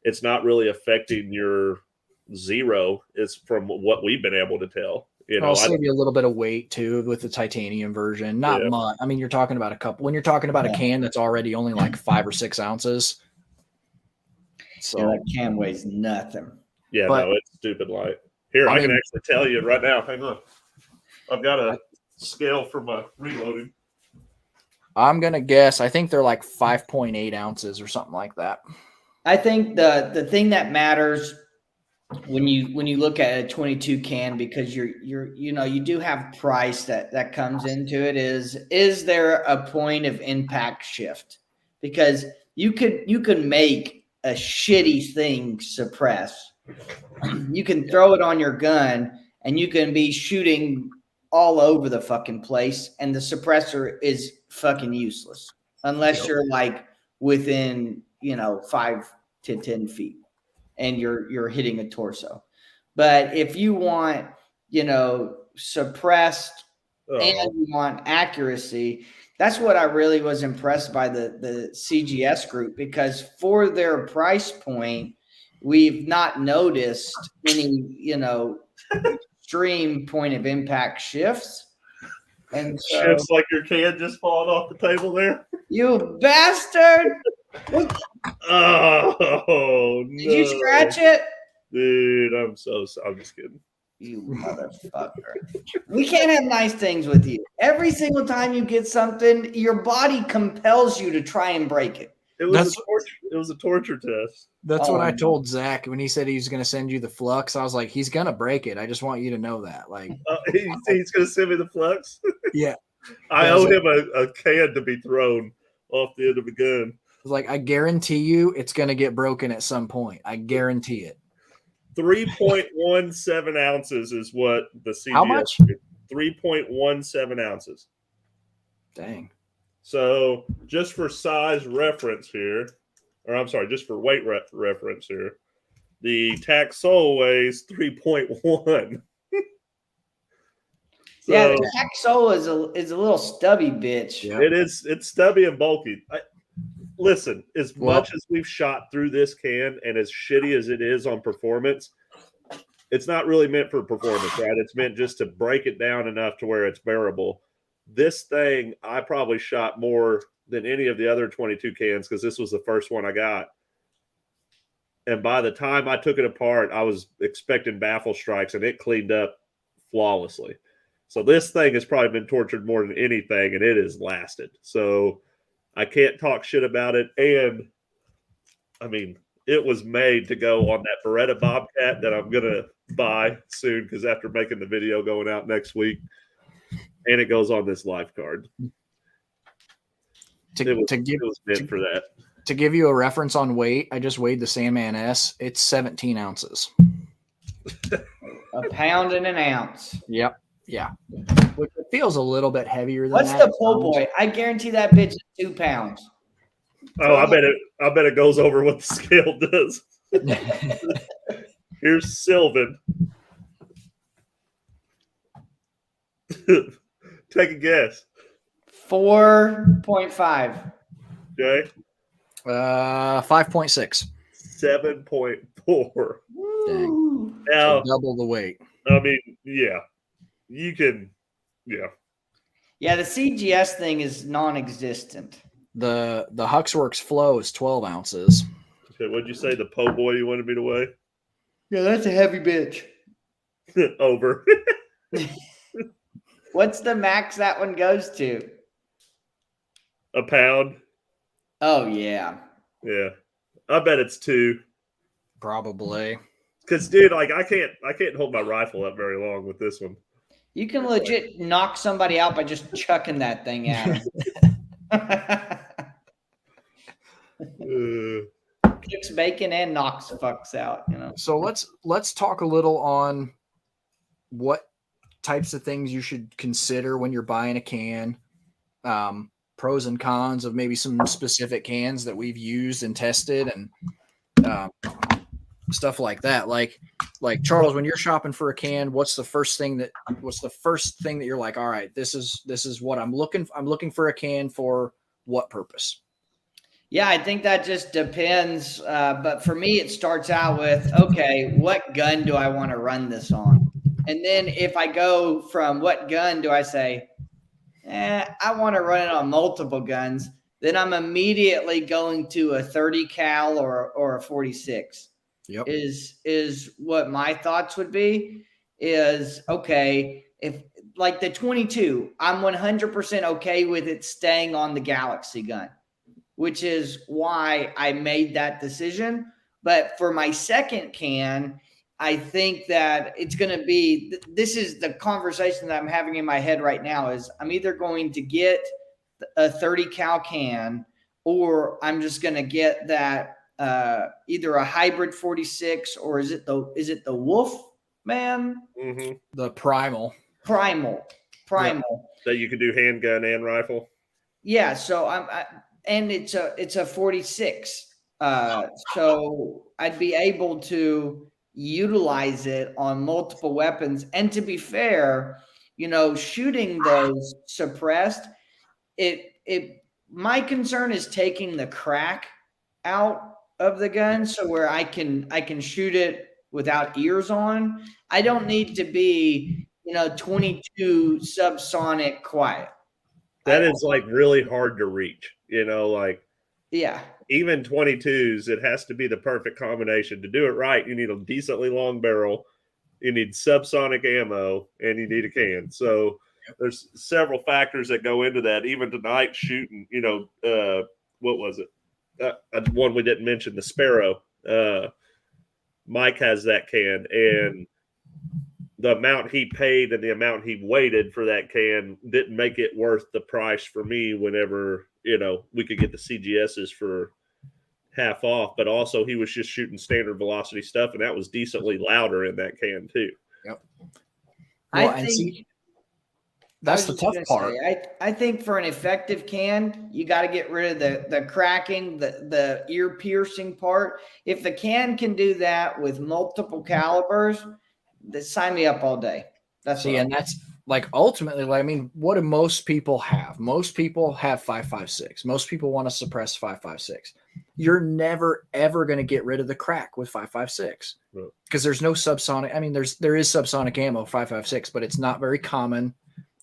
S2: it's not really affecting your zero. It's from what we've been able to tell. You know,
S1: I'll save you a little bit of weight too with the titanium version. Not much. I mean, you're talking about a couple. When you're talking about a can that's already only like 5 or 6 ounces. So
S3: that can weighs nothing.
S2: Yeah, no, it's stupid light. Here, I can actually tell you right now. Hang on. I've got a scale for my reloading.
S1: I'm going to guess. I think they're like 5.8 ounces or something like that.
S3: I think the thing that matters when you look at a 22 can, because you do have price that comes into it, is there a point of impact shift? Because you can make a shitty thing suppress. You can throw it on your gun and you can be shooting all over the fucking place and the suppressor is fucking useless unless you're like within 5 to 10 feet and you're hitting a torso. But if you want suppressed and you want accuracy, that's what I really was impressed by the CGS group, because for their price point, we've not noticed any, extreme point of impact shifts. And so,
S2: shifts like your can just falling off the table there.
S3: You bastard!
S2: Oh, no.
S3: Did you scratch it?
S2: Dude, I'm just kidding.
S3: You motherfucker. We can't have nice things with you. Every single time you get something, your body compels you to try and break it.
S2: It was a torture test.
S1: That's what I told Zach when he said he's going to send you the flux. I was like, he's going to break it. I just want you to know that. Like,
S2: he's going to send me the flux?
S1: Yeah.
S2: I owe him a can to be thrown off the end of a gun.
S1: Like, I guarantee you it's going to get broken at some point. I guarantee it.
S2: 3.17 ounces is what the CGS.
S1: How much?
S2: 3.17 ounces.
S1: Dang.
S2: So just for size reference here, or I'm sorry, just for weight reference here, the Tac Soul weighs 3.1. So,
S3: yeah, the Tac Soul is a little stubby bitch.
S1: Yeah.
S2: It's stubby and bulky. Listen, as much as we've shot through this can and as shitty as it is on performance, it's not really meant for performance, right? It's meant just to break it down enough to where it's bearable. This thing, I probably shot more than any of the other 22 cans because this was the first one I got. And by the time I took it apart, I was expecting baffle strikes, and it cleaned up flawlessly. So this thing has probably been tortured more than anything, and it has lasted. So I can't talk shit about it. And, I mean, it was made to go on that Beretta Bobcat that I'm going to buy soon because after making the video going out next week, and it goes on this life card. It was meant for that.
S1: To give you a reference on weight, I just weighed the Sandman S. It's 17 ounces.
S3: A pound and an ounce.
S1: Yep. Yeah. Which feels a little bit heavier than
S3: What's
S1: that.
S3: the pull boy? I guarantee that bitch is 2 pounds.
S2: Oh, I bet it goes over what the scale does. Here's Sylvan. Take a guess.
S3: 4.5.
S2: Okay.
S1: 5.6.
S2: 7.4.
S1: Dang.
S2: Now,
S1: So double the weight.
S2: I mean, yeah. You can, yeah.
S3: Yeah, the CGS thing is non-existent.
S1: The Huxworks Flow is 12 ounces.
S2: Okay, what'd you say? The po' boy you wanted me to weigh?
S3: Yeah, that's a heavy bitch.
S2: Over.
S3: What's the max that one goes to?
S2: A pound.
S3: Oh, yeah.
S2: Yeah. I bet it's 2.
S1: Probably.
S2: Because, dude, like I can't hold my rifle up very long with this one.
S3: You can legit knock somebody out by just chucking that thing at them. Kicks bacon and knocks fucks out,
S1: So let's talk a little on what types of things you should consider when you're buying a can. pros and cons of maybe some specific cans that we've used and tested and stuff like that. Like Charles, when you're shopping for a can, what's the first thing that you're like, all right, this is what I'm looking for a can for what purpose?
S4: Yeah, I think that just depends. But for me, it starts out with, okay, what gun do I want to run this on? And then if I go from what gun do I say, I want to run it on multiple guns, then I'm immediately going to a 30 cal or a 46.
S1: Yep.
S4: Is what my thoughts would be is, okay, if like the 22, I'm 100% okay with it staying on the Galaxy gun, which is why I made that decision. But for my second can, I think that it's going to be, this is the conversation that I'm having in my head right now, is I'm either going to get a 30 cal can, or I'm just going to get that either a hybrid 46, or is it the Wolf, man?
S2: Mm-hmm.
S1: The primal.
S4: Yep.
S2: That you can do handgun and rifle.
S4: Yeah. So and it's a 46. So I'd be able to utilize it on multiple weapons. And to be fair, shooting those suppressed, my concern is taking the crack out of the gun, so where I can shoot it without ears on. I don't need to be 22 subsonic quiet.
S2: That is like really hard to reach, like
S4: yeah.
S2: Even 22s, it has to be the perfect combination. To do it right, you need a decently long barrel, you need subsonic ammo, and you need a can. So there's several factors that go into that. Even tonight shooting, what was it? One we didn't mention, the Sparrow. Mike has that can, and the amount he paid and the amount he waited for that can didn't make it worth the price for me whenever, we could get the CGSs for half off, but also he was just shooting standard velocity stuff, and that was decently louder in that can too.
S1: Yep.
S4: Well,
S1: I think that's the tough part.
S4: I think for an effective can, you got to get rid of the cracking, the ear piercing part. If the can do that with multiple calibers, then sign me up all day. That's
S1: like ultimately, what do most people have? Most people have 5.56. Most people want to suppress 5.56. You're never ever going to get rid of the crack with 5.56 because there's no subsonic. There is subsonic ammo 5.56, but it's not very common,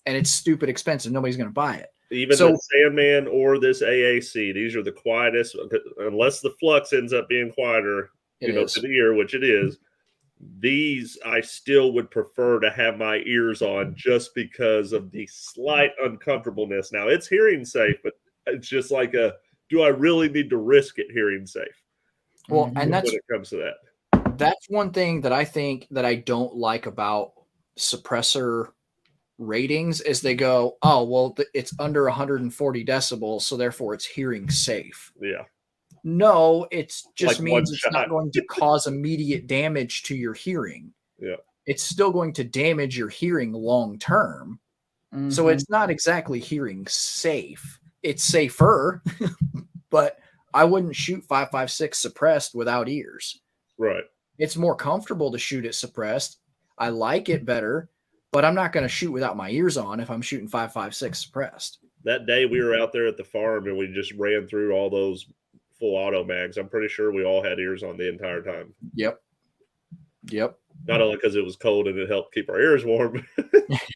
S1: and it's stupid expensive. Nobody's going to buy it.
S2: Even the Sandman or this AAC, these are the quietest, unless the flux ends up being quieter, to the ear, which it is. These I still would prefer to have my ears on just because of the slight uncomfortableness. Now it's hearing safe, but it's just like do I really need to risk it hearing safe?
S1: Well, and that's
S2: when it comes to that.
S1: That's one thing that I think that I don't like about suppressor ratings is they go, oh, well, it's under 140 decibels, so therefore it's hearing safe.
S2: Yeah.
S1: No, it just
S2: like
S1: means it's not going to cause immediate damage to your hearing.
S2: Yeah.
S1: It's still going to damage your hearing long term. Mm-hmm. So it's not exactly hearing safe. It's safer, but I wouldn't shoot 5.56 suppressed without ears.
S2: Right.
S1: It's more comfortable to shoot it suppressed. I like it better, but I'm not going to shoot without my ears on if I'm shooting 5.56 suppressed.
S2: That day we were out there at the farm and we just ran through all those full auto mags. I'm pretty sure we all had ears on the entire time.
S1: Yep.
S2: Not only because it was cold and it helped keep our ears warm,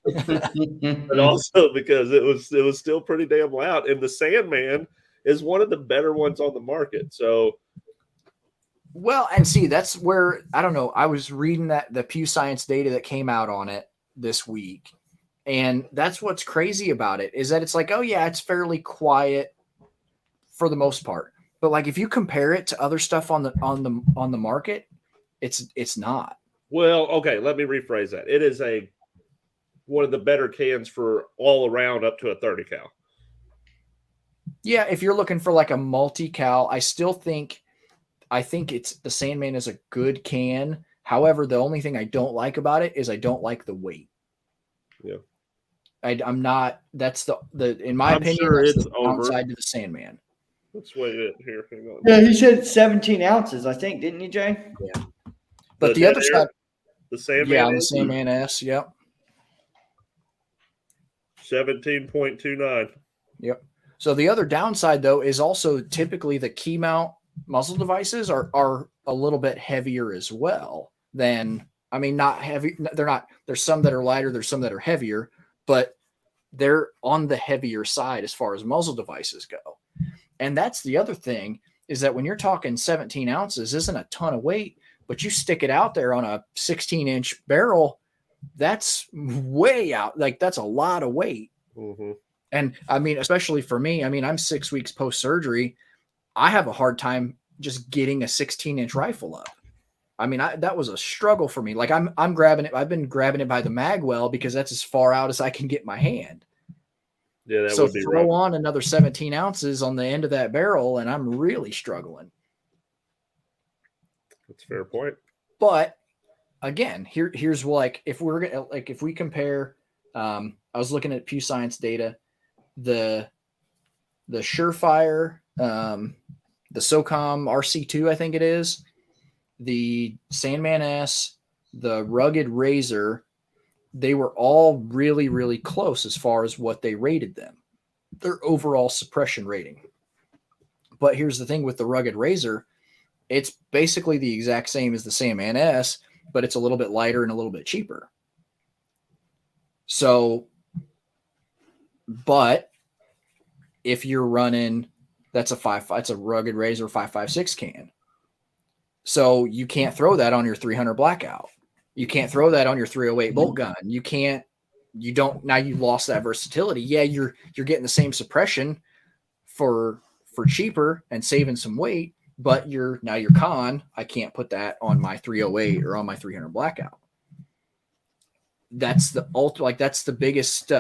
S2: but also because it was still pretty damn loud. And the Sandman is one of the better ones on the market. So,
S1: well, and see, that's where, I don't know, I was reading the Pew Science data that came out on it this week. And that's what's crazy about it is that it's like, oh yeah, it's fairly quiet for the most part. But like if you compare it to other stuff on the market, it's not.
S2: Well, okay, let me rephrase that. It is one of the better cans for all around up to a 30 cal.
S1: Yeah, if you're looking for like a multi-cal, I think it's the Sandman is a good can. However, the only thing I don't like about it is I don't like the weight.
S2: Yeah.
S1: I'm not. That's the in my
S2: I'm
S1: opinion,
S2: sure
S1: that's
S2: it's
S1: the
S2: over.
S1: downside to the Sandman.
S2: Let's weigh it here. Hang on.
S4: Yeah, he said 17 ounces, I think, didn't you, Jay?
S1: Yeah. But the
S2: dead
S1: other
S2: air,
S1: side,
S2: the Sandman,
S1: yeah, on the
S2: is
S1: Sandman S, yep.
S2: 17.29.
S1: Yep. So the other downside though is also typically the key mount muzzle devices are a little bit heavier as well than, I mean, not heavy. They're not, there's some that are lighter. There's some that are heavier, but they're on the heavier side as far as muzzle devices go. And that's the other thing is that when you're talking 17 ounces isn't a ton of weight, but you stick it out there on a 16-inch barrel, that's way out. Like that's a lot of weight.
S2: Mm-hmm.
S1: And I mean, especially for me, I mean, I'm 6 weeks post surgery. I have a hard time just getting a 16-inch rifle up. I mean, that was a struggle for me. Like I'm grabbing it. I've been grabbing it by the mag well because that's as far out as I can get my hand.
S2: Yeah, that
S1: So
S2: would be
S1: throw
S2: rough.
S1: on another 17 ounces on the end of that barrel, and I'm really struggling.
S2: That's a fair point.
S1: But again, here's like if we're gonna like if we compare, I was looking at Pew Science data, the Surefire, the SOCOM RC2, I think it is, the Sandman S, the Rugged Razor, they were all really, really close as far as what they rated them, their overall suppression rating. But here's the thing with the Rugged Razor, it's basically the exact same as the Sandman S, but it's a little bit lighter and a little bit cheaper. So, but if you're running, it's a Rugged Razor 5.56 can. So you can't throw that on your 300 Blackout. You can't throw that on your 308 bolt gun. Now you lost that versatility. Yeah, you're getting the same suppression for cheaper and saving some weight, but your con, I can't put that on my 308 or on my 300 Blackout. That's the biggest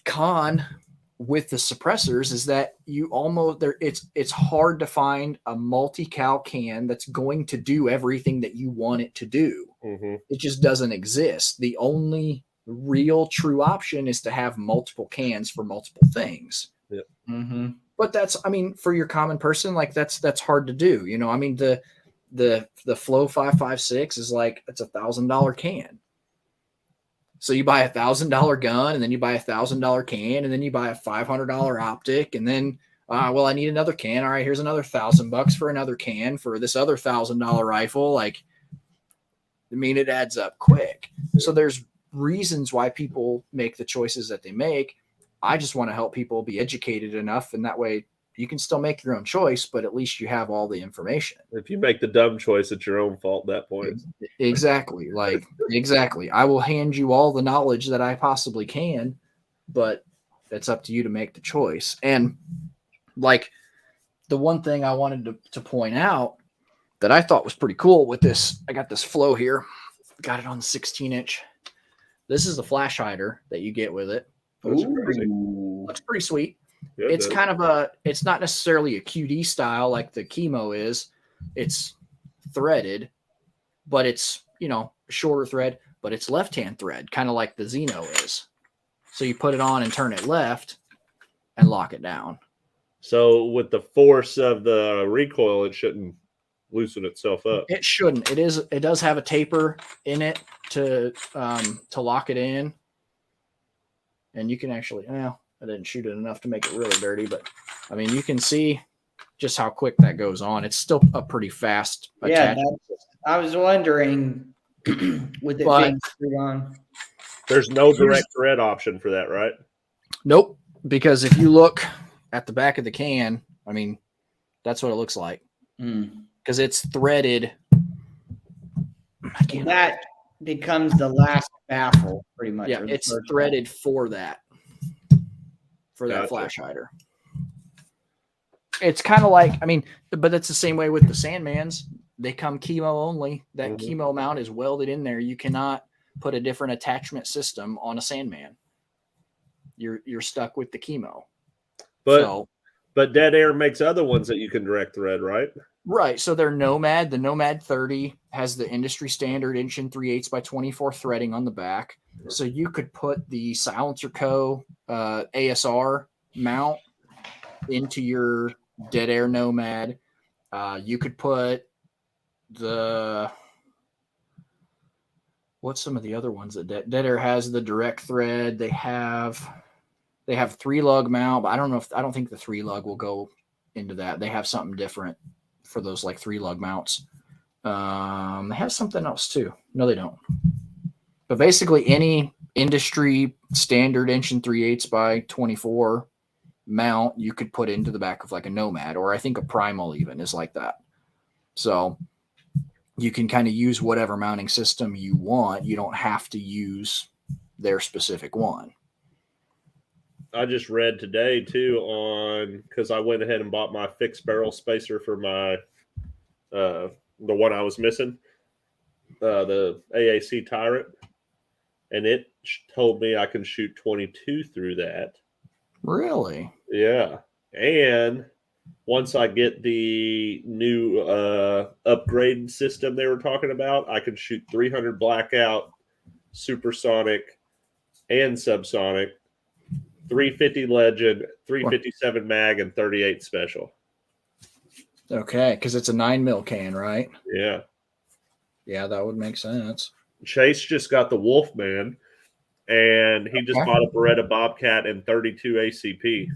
S1: con with the suppressors is that it's hard to find a multi-cal can that's going to do everything that you want it to do.
S2: Mm-hmm.
S1: It just doesn't exist. The only real true option is to have multiple cans for multiple things.
S2: Yep.
S4: Mm-hmm.
S1: But that's, I mean, for your common person, like that's hard to do. You know, I mean, the Flow 5.56 is like, it's $1,000 can. So you buy $1,000 gun, and then you buy $1,000 can, and then you buy a $500 optic, and then well, I need another can. All right, here's another $1,000 for another can for this other $1,000 rifle. Like, I mean, it adds up quick. So there's reasons why people make the choices that they make. I just want to help people be educated enough, and that way you can still make your own choice, but at least you have all the information.
S2: If you make the dumb choice, it's your own fault at that point.
S1: Exactly. Exactly. I will hand you all the knowledge that I possibly can, but it's up to you to make the choice. And like the one thing I wanted to point out that I thought was pretty cool with this, I got this Flow here, got it on the 16-inch. This is the flash hider that you get with it. Looks pretty sweet.
S2: Yeah,
S1: It's kind of it's not necessarily a QD style like the Chemo is. It's threaded, but it's, shorter thread, but it's left-hand thread, kind of like the Xeno is. So you put it on and turn it left and lock it down.
S2: So with the force of the recoil, it shouldn't loosen itself up.
S1: It shouldn't. It does have a taper in it to lock it in. And you can actually, I didn't shoot it enough to make it really dirty, but I mean, you can see just how quick that goes on. It's still a pretty fast attachment.
S4: I was wondering with it being screwed on.
S2: There's no direct thread option for that, right?
S1: Nope. Because if you look at the back of the can, I mean, that's what it looks like. Because it's threaded.
S4: That becomes the last baffle, pretty much.
S1: Yeah, it's threaded for that. For that flash hider. It's kind of like, I mean, but it's the same way with the Sandmans. They come Chemo only. That Chemo mount is welded in there. You cannot put a different attachment system on a Sandman. You're stuck with the Chemo.
S2: But But Dead Air makes other ones that you can direct thread, right?
S1: Right. So their Nomad, the Nomad 30 has the industry standard 1 3/8 by 24 threading on the back. So you could put the Silencer Co. ASR mount into your Dead Air Nomad. You could put what's some of the other ones that Dead Air has? The direct thread. They have 3-lug mount, but I don't think the 3-lug will go into that. They have something different for those like 3-lug mounts. They have something else too. No, they don't. But basically, any industry standard 1 3/8 by 24 mount you could put into the back of like a Nomad, or I think a Primal even is like that. So you can kind of use whatever mounting system you want. You don't have to use their specific one.
S2: I just read today too because I went ahead and bought my fixed barrel spacer for my the one I was missing, the AAC Tyrant, and it told me I can shoot 22 through that.
S1: Really?
S2: Yeah, and once I get the new upgrade system they were talking about, I can shoot 300 blackout, supersonic, and subsonic, 350 legend, 357 mag, and 38 special.
S1: Okay, because it's a 9mm can, right?
S2: Yeah.
S1: Yeah, that would make sense.
S2: Chase just got the Wolfman, and he just bought a Beretta Bobcat and 32 ACP.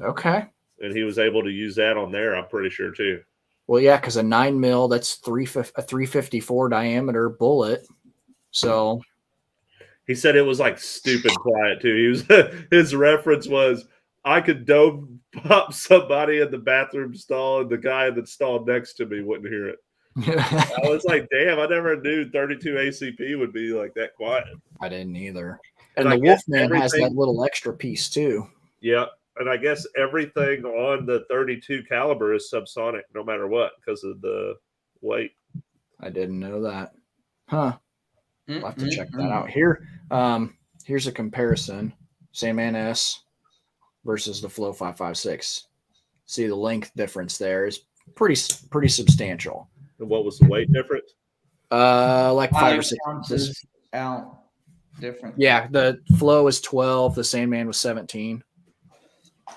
S1: Okay.
S2: And he was able to use that on there, I'm pretty sure, too.
S1: Well, yeah, because a 9mm, that's a 354 diameter bullet. So
S2: he said it was like stupid quiet, too. He was his reference was, I could dome pop somebody in the bathroom stall, and the guy in the stall next to me wouldn't hear it. I was like, damn, I never knew 32 ACP would be like that quiet.
S1: I didn't either. And the Wolfman has that little extra piece, too.
S2: Yeah. And I guess everything on the 32 caliber is subsonic no matter what because of the weight.
S1: I didn't know that. Huh. I'll have to check that out. Here, here's a comparison. Sandman S versus the Flow 5.56. See the length difference there is pretty substantial.
S2: And what was the weight difference?
S1: Like 5 or 6
S4: ounces out different.
S1: Yeah, the Flow is 12, the Sandman was 17.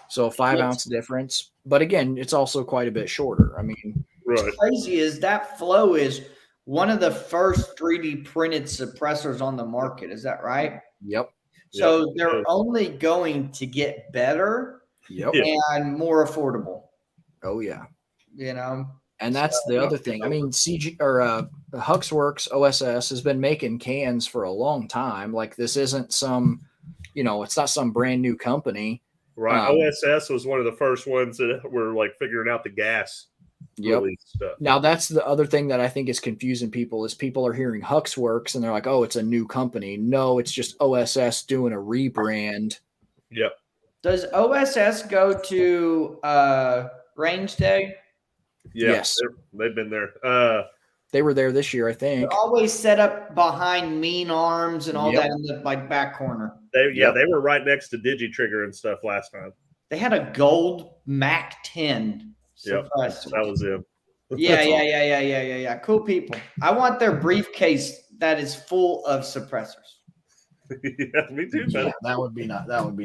S1: So a 5-ounce difference. But again, it's also quite a bit shorter. I mean,
S4: what's crazy is that Flow is one of the first 3D printed suppressors on the market. Is that right?
S1: Yep.
S4: So they're only going to get better and more affordable.
S1: Oh, yeah.
S4: You know?
S1: And that's the other thing. I mean, Huxworks OSS has been making cans for a long time. Like, this isn't some, it's not some brand new company.
S2: Right. OSS was one of the first ones that were like figuring out the gas release stuff.
S1: Now, that's the other thing that I think is confusing people is people are hearing Huxworks and they're like, oh, it's a new company. No, it's just OSS doing a rebrand.
S2: Yep.
S4: Does OSS go to Range Day?
S2: Yeah,
S1: yes.
S2: They've been there.
S1: They were there this year, I think.
S4: They're always set up behind Mean Arms and all that in the back corner.
S2: They were right next to DigiTrigger and stuff last time.
S4: They had a gold Mac 10 suppressor.
S2: That was him.
S4: Yeah. Cool people. I want their briefcase that is full of suppressors.
S2: Yeah, me too.
S1: Yeah, that would be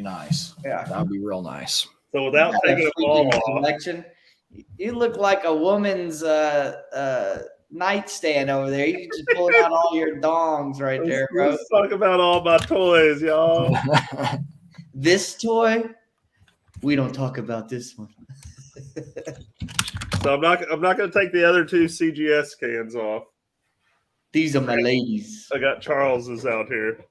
S1: nice.
S4: Yeah,
S1: that would be real nice.
S2: So without taking a ball
S4: selection, you look like a woman's nightstand over there. You just pulling out all your dongs right there, bro.
S2: Let's talk about all my toys, y'all.
S4: This toy, we don't talk about this one.
S2: So I'm not going to take the other two CGS cans off.
S4: These are my ladies.
S2: I got Charles's out here.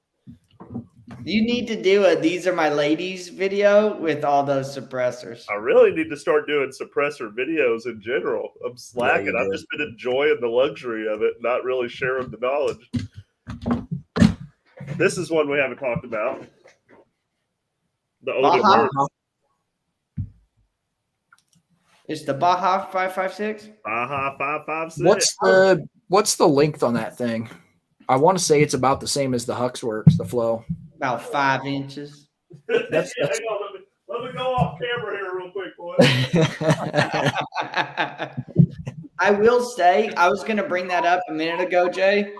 S4: You need to do a "These Are My Ladies" video with all those suppressors.
S2: I really need to start doing suppressor videos in general. I'm slacking. I've just been enjoying the luxury of it, not really sharing the knowledge. This is one we haven't talked about. The Odin.
S4: It's the Baja 556.
S2: Baja 556.
S1: What's the length on that thing? I want to say it's about the same as the Huxworks, the Flow.
S4: About 5 inches.
S2: Hang on, let me go go off camera here real quick, boy.
S4: I will say, I was going to bring that up a minute ago, Jay,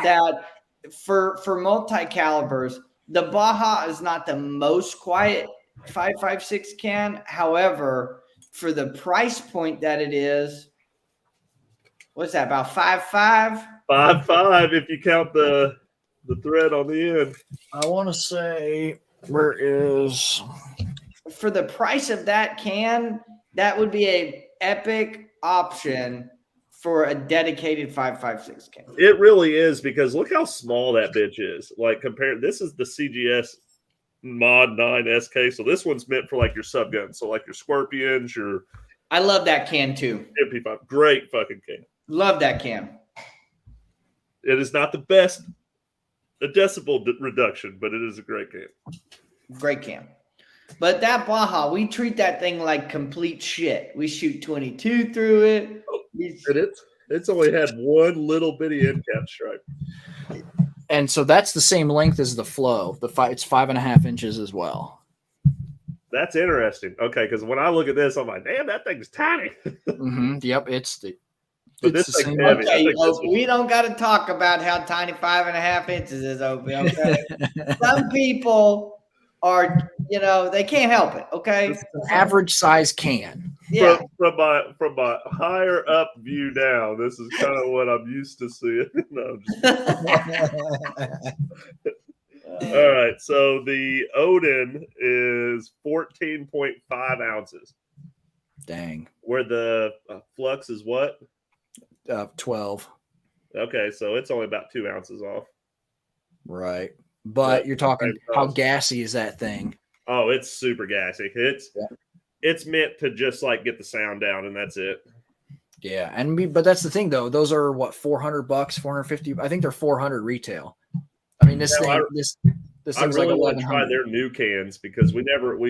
S4: that for multi-calibers, the Baja is not the most quiet 5.56 can. However, for the price point that it is, what's that, about 5.5?
S2: 5.5 if you count the thread on the end.
S1: I want to say, where is
S4: For the price of that can, that would be a epic option for a dedicated 5.56 can.
S2: It really is, because look how small that bitch is. Like, compared, this is the CGS Mod 9 SK, so this one's meant for like your sub gun, so like your Scorpions, your
S4: I love that can too.
S2: MP5. Great fucking can.
S4: Love that can.
S2: It is not the best a decibel reduction, but it is a great can.
S4: Great can. But that Baja, we treat that thing like complete shit. We shoot 22 through it.
S2: And it's only had one little bitty end cap stripe.
S1: and so that's the same length as the flow. It's 5.5 inches as well.
S2: That's interesting. Okay, because when I look at this, I'm like, damn, that thing's tiny.
S1: Yep, it's the.
S2: But
S1: it's
S2: this
S1: the
S2: thing's
S1: same.
S2: heavy.
S4: Okay, we don't got to talk about how tiny 5.5 inches is, okay? Some people are, they can't help it, okay?
S1: Average size can.
S4: Yeah.
S2: From my higher up view down, this is kind of what I'm used to seeing. No, all right, so the Odin is 14.5 ounces.
S1: Dang.
S2: Where the Flux is what?
S1: 12.
S2: Okay, so it's only about 2 ounces off.
S1: Right. But you're talking, how gassy is that thing?
S2: Oh, it's super gassy. It's meant to just like get the sound down, and that's it.
S1: Yeah, but that's the thing though. Those are what, $400, $450. I think they're $400 retail. I mean, this thing's
S2: I
S1: like
S2: really want to try
S1: $1,100.
S2: their new cans, because we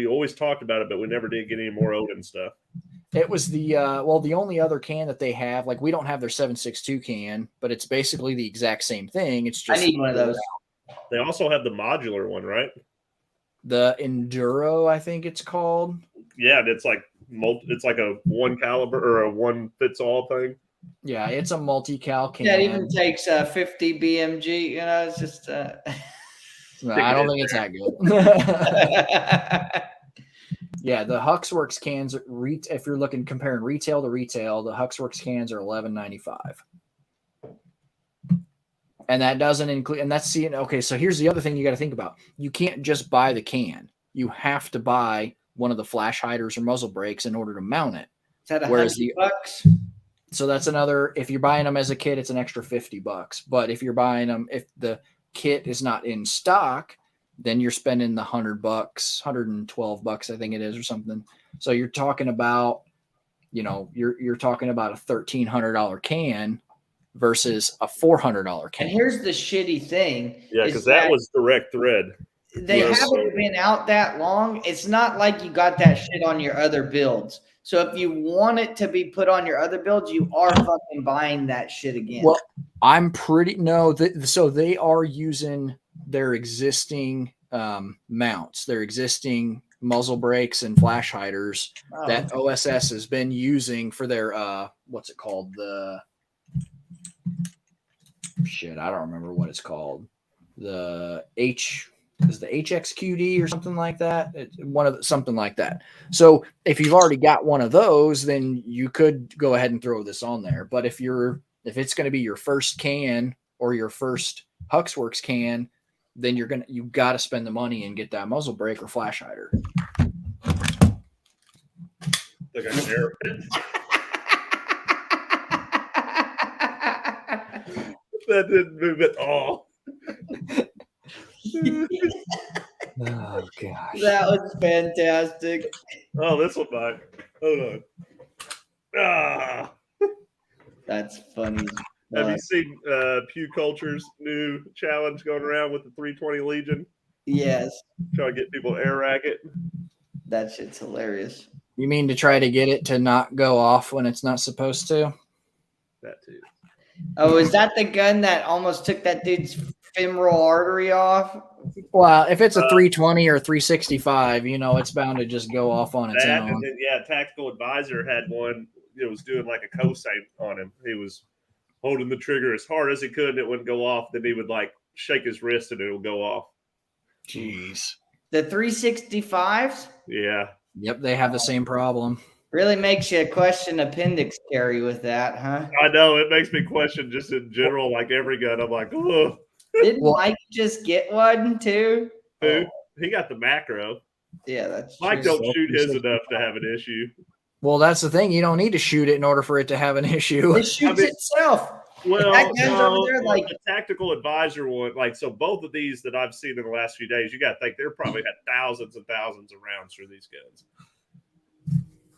S2: always talked about it, but we never did get any more Odin stuff.
S1: It was the only other can that they have. Like, we don't have their 7.62 can, but it's basically the exact same thing. It's just
S4: I need one of those.
S2: They also have the modular one, right?
S1: The Enduro, I think it's called.
S2: Yeah, it's like a one caliber or a one fits all thing.
S1: Yeah, it's a multi-cal can.
S4: Yeah, it even takes 50 BMG. It's just.
S1: No, I don't think it's that good. Yeah, the Huxworks cans, if you're looking comparing retail to retail, the Huxworks cans are $11.95. And that doesn't include, and that's okay. So here's the other thing you got to think about. You can't just buy the can. You have to buy one of the flash hiders or muzzle brakes in order to mount it.
S4: Is that $100?
S1: So that's another, if you're buying them as a kit, it's an extra $50. But if you're buying them, if the kit is not in stock, then you're spending the $100, $112, I think it is, or something. So you're talking about, you're talking about a $1,300 can versus a $400 can.
S4: And here's the shitty thing.
S2: Yeah, because that was direct thread.
S4: They haven't been out that long. It's not like you got that shit on your other builds. So if you want it to be put on your other builds, you are fucking buying that shit again.
S1: Well, so they are using their existing mounts, their existing muzzle brakes and flash hiders that OSS has been using for their what's it called? I don't remember what it's called. The HXQD or something like that. Something like that. So if you've already got one of those, then you could go ahead and throw this on there. But if it's going to be your first can or your first Huxworks can, then you got to spend the money and get that muzzle brake or flash hider.
S2: Like a narrow. That didn't move at all.
S1: Oh gosh,
S4: that was fantastic.
S2: Oh, this one might. Hold on.
S4: That's funny.
S2: Have you seen Pew Culture's new challenge going around with the 320 Legion?
S4: Yes.
S2: Trying to get people to air rack it.
S4: That shit's hilarious.
S1: You mean to try to get it to not go off when it's not supposed to?
S2: That too.
S4: Oh, is that the gun that almost took that dude's femoral artery off?
S1: Well, if it's a 320 or 365, it's bound to just go off on its
S2: That,
S1: own.
S2: and then, Tactical Advisor had one. It was doing like a cosine on him. He was holding the trigger as hard as he could, and it wouldn't go off. Then he would like shake his wrist, and it would go off.
S1: Jeez.
S4: The 365s?
S2: Yeah.
S1: Yep, they have the same problem.
S4: Really makes you question appendix carry with that, huh?
S2: I know. It makes me question just in general, like every gun. I'm like, oh.
S4: Didn't Mike just get one too?
S2: Who? He got the macro.
S4: Yeah, that's
S2: Mike
S4: true.
S2: don't shoot his enough to have an issue.
S1: Well, that's the thing. You don't need to shoot it in order for it to have an issue.
S4: It shoots itself.
S2: Well,
S4: That gun's over there, like
S2: the Tactical Advisor one, like, so both of these that I've seen in the last few days, you got to think they're probably had thousands and thousands of rounds through these guns,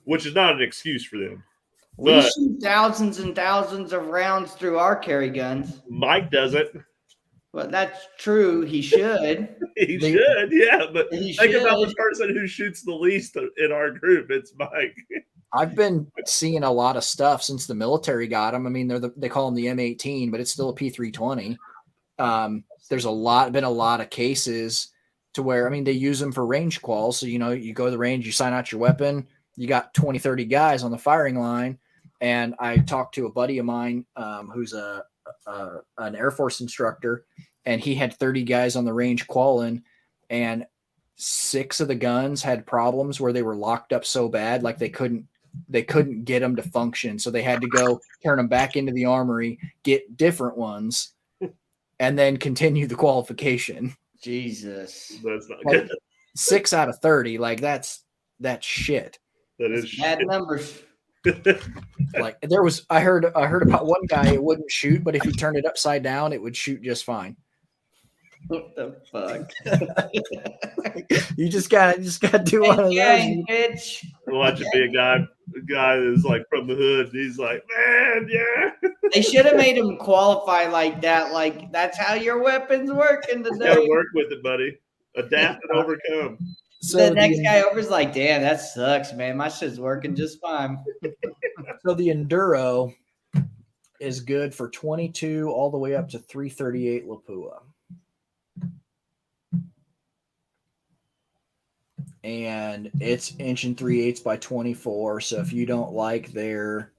S2: which is not an excuse for them.
S4: we
S2: But
S4: shoot thousands and thousands of rounds through our carry guns.
S2: Mike doesn't.
S4: Well, that's true. He should.
S2: He should, yeah. But
S4: He
S2: think about
S4: should.
S2: the person who shoots the least in our group. It's Mike.
S1: I've been seeing a lot of stuff since the military got them. I mean, they call them the M18, but it's still a P320. There's been a lot of cases to where, I mean, they use them for range quals. So, you go to the range, you sign out your weapon, you got 20, 30 guys on the firing line. And I talked to a buddy of mine who's an Air Force instructor, and he had 30 guys on the range qualling, and 6 of the guns had problems where they were locked up so bad, like they couldn't get them to function. So they had to go turn them back into the armory, get different ones, and then continue the qualification.
S4: Jesus.
S2: That's not
S1: Like,
S2: good.
S1: 6 out of 30, like that's shit.
S2: That is
S4: Bad
S2: shit.
S4: numbers.
S1: Like I heard about one guy, it wouldn't shoot, but if you turned it upside down, it would shoot just fine.
S4: What the fuck?
S1: You just gotta do one of those.
S4: Gang, bitch.
S2: Watch it be a guy that's like from the hood. He's like, man, yeah.
S4: They should have made him qualify like that. Like, that's how your weapon's working
S2: Gotta
S4: today.
S2: work with it, buddy. Adapt and overcome.
S1: So
S4: The next guy over's like, damn, that sucks, man. My shit's working just fine.
S1: So the Enduro is good for 22 all the way up to 338 Lapua. And it's 1 3/8 by 24. So if you don't like their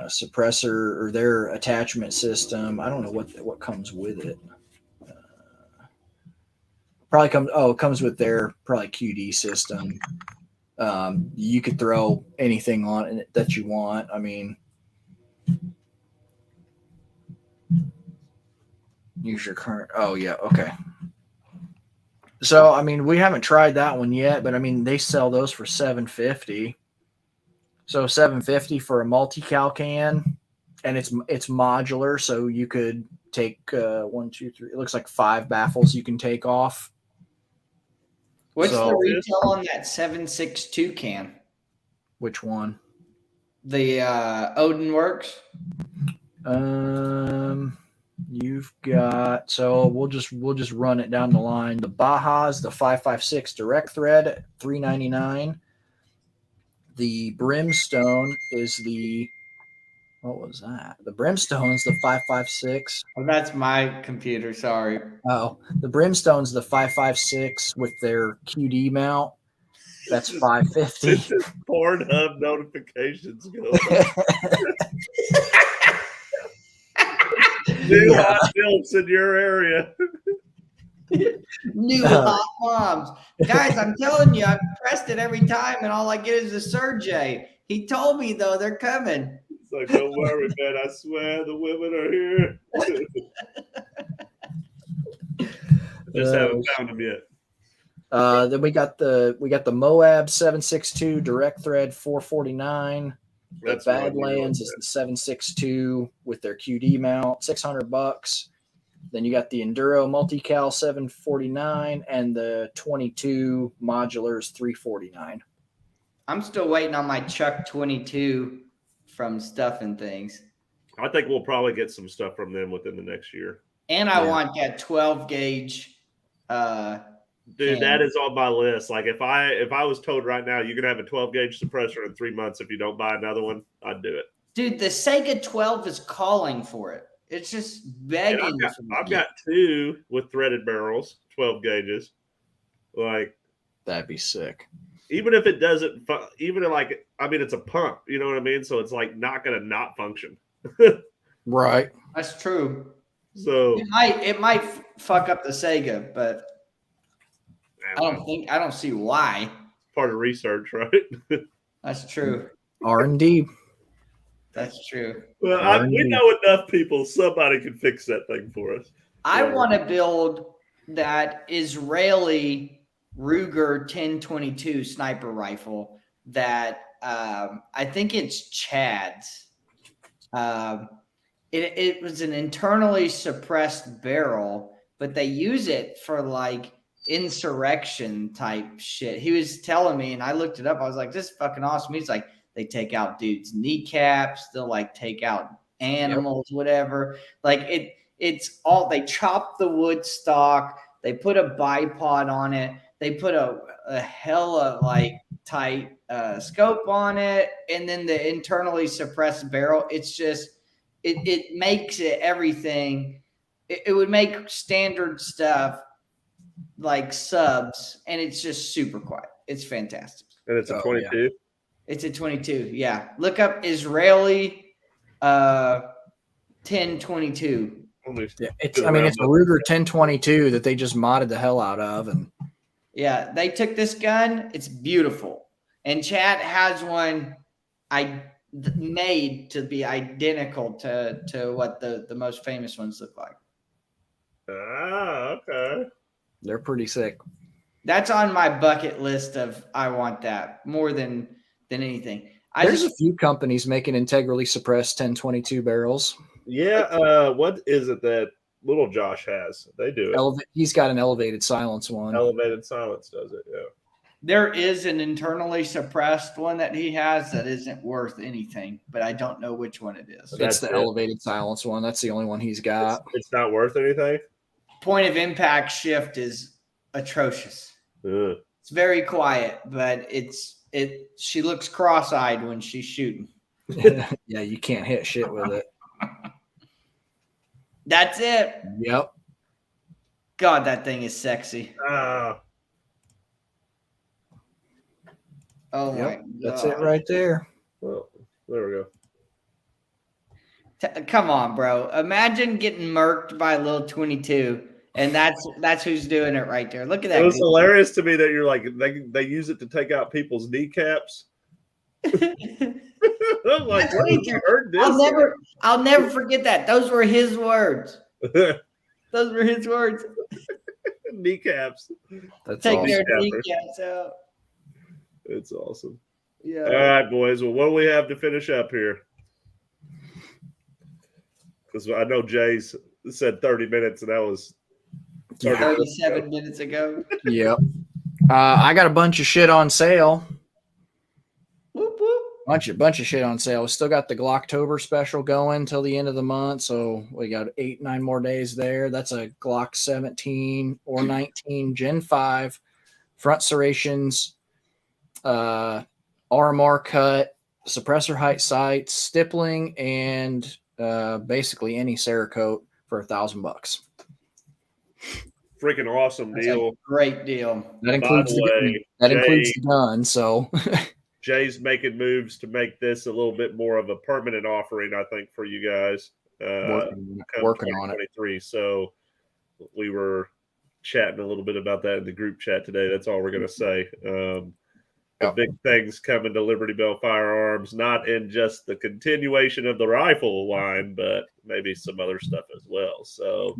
S1: suppressor or their attachment system, I don't know what comes with it. It comes with their probably QD system. You could throw anything on it that you want. I mean, use your current. Oh yeah, okay. So I mean, we haven't tried that one yet, but I mean, they sell those for $750. So $750 for a multi-cal can, and it's modular, so you could take 1, 2, 3. It looks like 5 baffles you can take off.
S4: What's
S1: So-
S4: the retail on that 7.62 can?
S1: Which one?
S4: The Odin Works.
S1: You've got, so we'll just run it down the line. The Baja's the 5.56 direct thread, $399. The Brimstone is what was that? The Brimstone's the 5.56.
S4: Oh, that's my computer. Sorry.
S1: Oh, the Brimstone's the 5.56 with their QD mount. That's $550.
S2: Pornhub notifications go. New hot films in your area.
S4: New hot moms. Guys, I'm telling you, I've pressed it every time, and all I get is a Sergey. He told me, though, they're coming.
S2: It's like, don't worry, man. I swear the women are here. Just haven't found them yet.
S1: Then we got the Moab 7.62 direct thread, $449.
S2: That's
S1: the
S2: what I'm
S1: Badlands is the 7.62 with their QD mount, $600. Then you got the Enduro multi-cal $749 and the 22 modulars $349.
S4: I'm still waiting on my Chuck 22 from Stuff and Things.
S2: I think we'll probably get some stuff from them within the next year.
S4: And I want that 12 gauge.
S2: Dude, that is on my list. Like if I was told right now you're gonna have a 12 gauge suppressor in 3 months if you don't buy another one, I'd do it.
S4: Dude, the Sega 12 is calling for it. It's just
S2: And
S4: begging.
S2: I've got 2 with threaded barrels, 12 gauges. Like,
S1: That'd be sick.
S2: even if it doesn't, even like, I mean, it's a pump, you know what I mean? So it's like not going to not function.
S1: Right.
S4: That's true.
S2: So
S4: It might fuck up the Sega, but I don't see why.
S2: part of research, right?
S4: That's true.
S1: R&D.
S4: That's true.
S2: Well, we know enough people. Somebody can fix that thing for us.
S4: I want to build that Israeli Ruger 1022 sniper rifle that I think it's Chad's. It was an internally suppressed barrel, but they use it for like insurrection type shit. He was telling me, and I looked it up. I was like, this is fucking awesome. He's like, they take out dudes' kneecaps. They'll like take out animals, whatever. Like it's all, they chop the wood stock. They put a bipod on it. They put a hella like tight scope on it. And then the internally suppressed barrel. It's just, it makes it everything. It would make standard stuff like subs, and it's just super quiet. It's fantastic.
S2: And it's a 22.
S1: Yeah.
S4: It's a 22. Yeah. Look up Israeli 1022.
S1: Yeah, it's a Ruger 1022 that they just modded the hell out of, and
S4: yeah, they took this gun. It's beautiful, and Chad has one made to be identical to what the most famous ones look like.
S2: Ah, okay.
S1: they're pretty sick.
S4: That's on my bucket list of I want that more than anything.
S1: There's a few companies making integrally suppressed 1022 barrels.
S2: Yeah, what is it that little Josh has? They do it.
S1: He's got an elevated silence one.
S2: Elevated silence does it, yeah.
S4: There is an internally suppressed one that he has that isn't worth anything, but I don't know which one it is.
S1: It's the elevated silence one. That's the only one he's got.
S2: It's not worth anything?
S4: Point of impact shift is atrocious.
S2: Ugh.
S4: It's very quiet, but she looks cross-eyed when she's shooting.
S1: Yeah, you can't hit shit with it.
S4: That's it.
S1: Yep.
S4: God, that thing is sexy.
S2: Ah.
S4: Oh my God.
S1: That's it right there.
S2: Well, there we go.
S4: Come on, bro. Imagine getting murked by a little 22, and that's who's doing it right there. Look at that.
S2: It was hilarious to me that you're like, they use it to take out people's kneecaps. I'm like, where did you heard this?
S4: I'll never forget that. Those were his words. Those were his words.
S2: Kneecaps.
S1: That's
S4: Take
S1: awesome.
S4: their kneecaps out.
S2: It's awesome.
S4: Yeah.
S2: All right, boys. Well, what do we have to finish up here? Because I know Jay's said 30 minutes, and that was
S4: 37 minutes ago.
S1: Yep. I got a bunch of shit on sale.
S4: Whoop, whoop.
S1: Bunch of shit on sale. We still got the Glocktober special going till the end of the month, so we got 8-9 more days there. That's a Glock 17 or 19 Gen 5 front serrations, RMR cut, suppressor height sights, stippling, and basically any Cerakote for $1,000.
S2: freaking awesome deal.
S4: Great deal.
S1: That includes includes the gun. So
S2: Jay's making moves to make this a little bit more of a permanent offering, I think, for you guys.
S1: Working on it.
S2: So we were chatting a little bit about that in the group chat today. That's all we're going to say. Big things coming to Liberty Bell Firearms, not in just the continuation of the rifle line, but maybe some other stuff as well. So,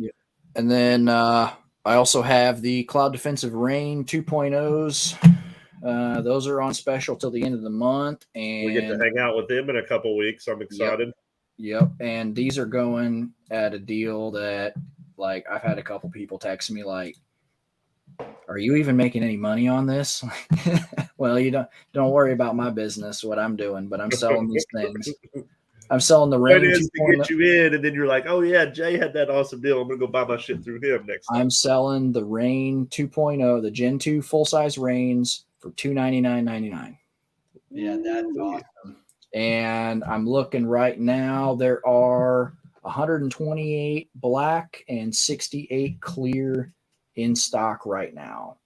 S1: and then I also have the Cloud Defensive Rain 2.0s. Those are on special till the end of the month, and
S2: we get to hang out with them in a couple weeks. I'm excited.
S1: Yep. And these are going at a deal that, like, I've had a couple people text me like, "Are you even making any money on this?" Well, you don't worry about my business, what I'm doing, but I'm selling these things. I'm selling the Rain 2.0
S2: to get you in, and then you're like, "Oh yeah, Jay had that awesome deal. I'm gonna go buy my shit through him next time."
S1: I'm selling the Rain 2.0, the Gen 2 full size Rains for $299.99.
S4: Yeah, that's awesome.
S1: And I'm looking right now. There are 128 black and 68 clear in stock right now.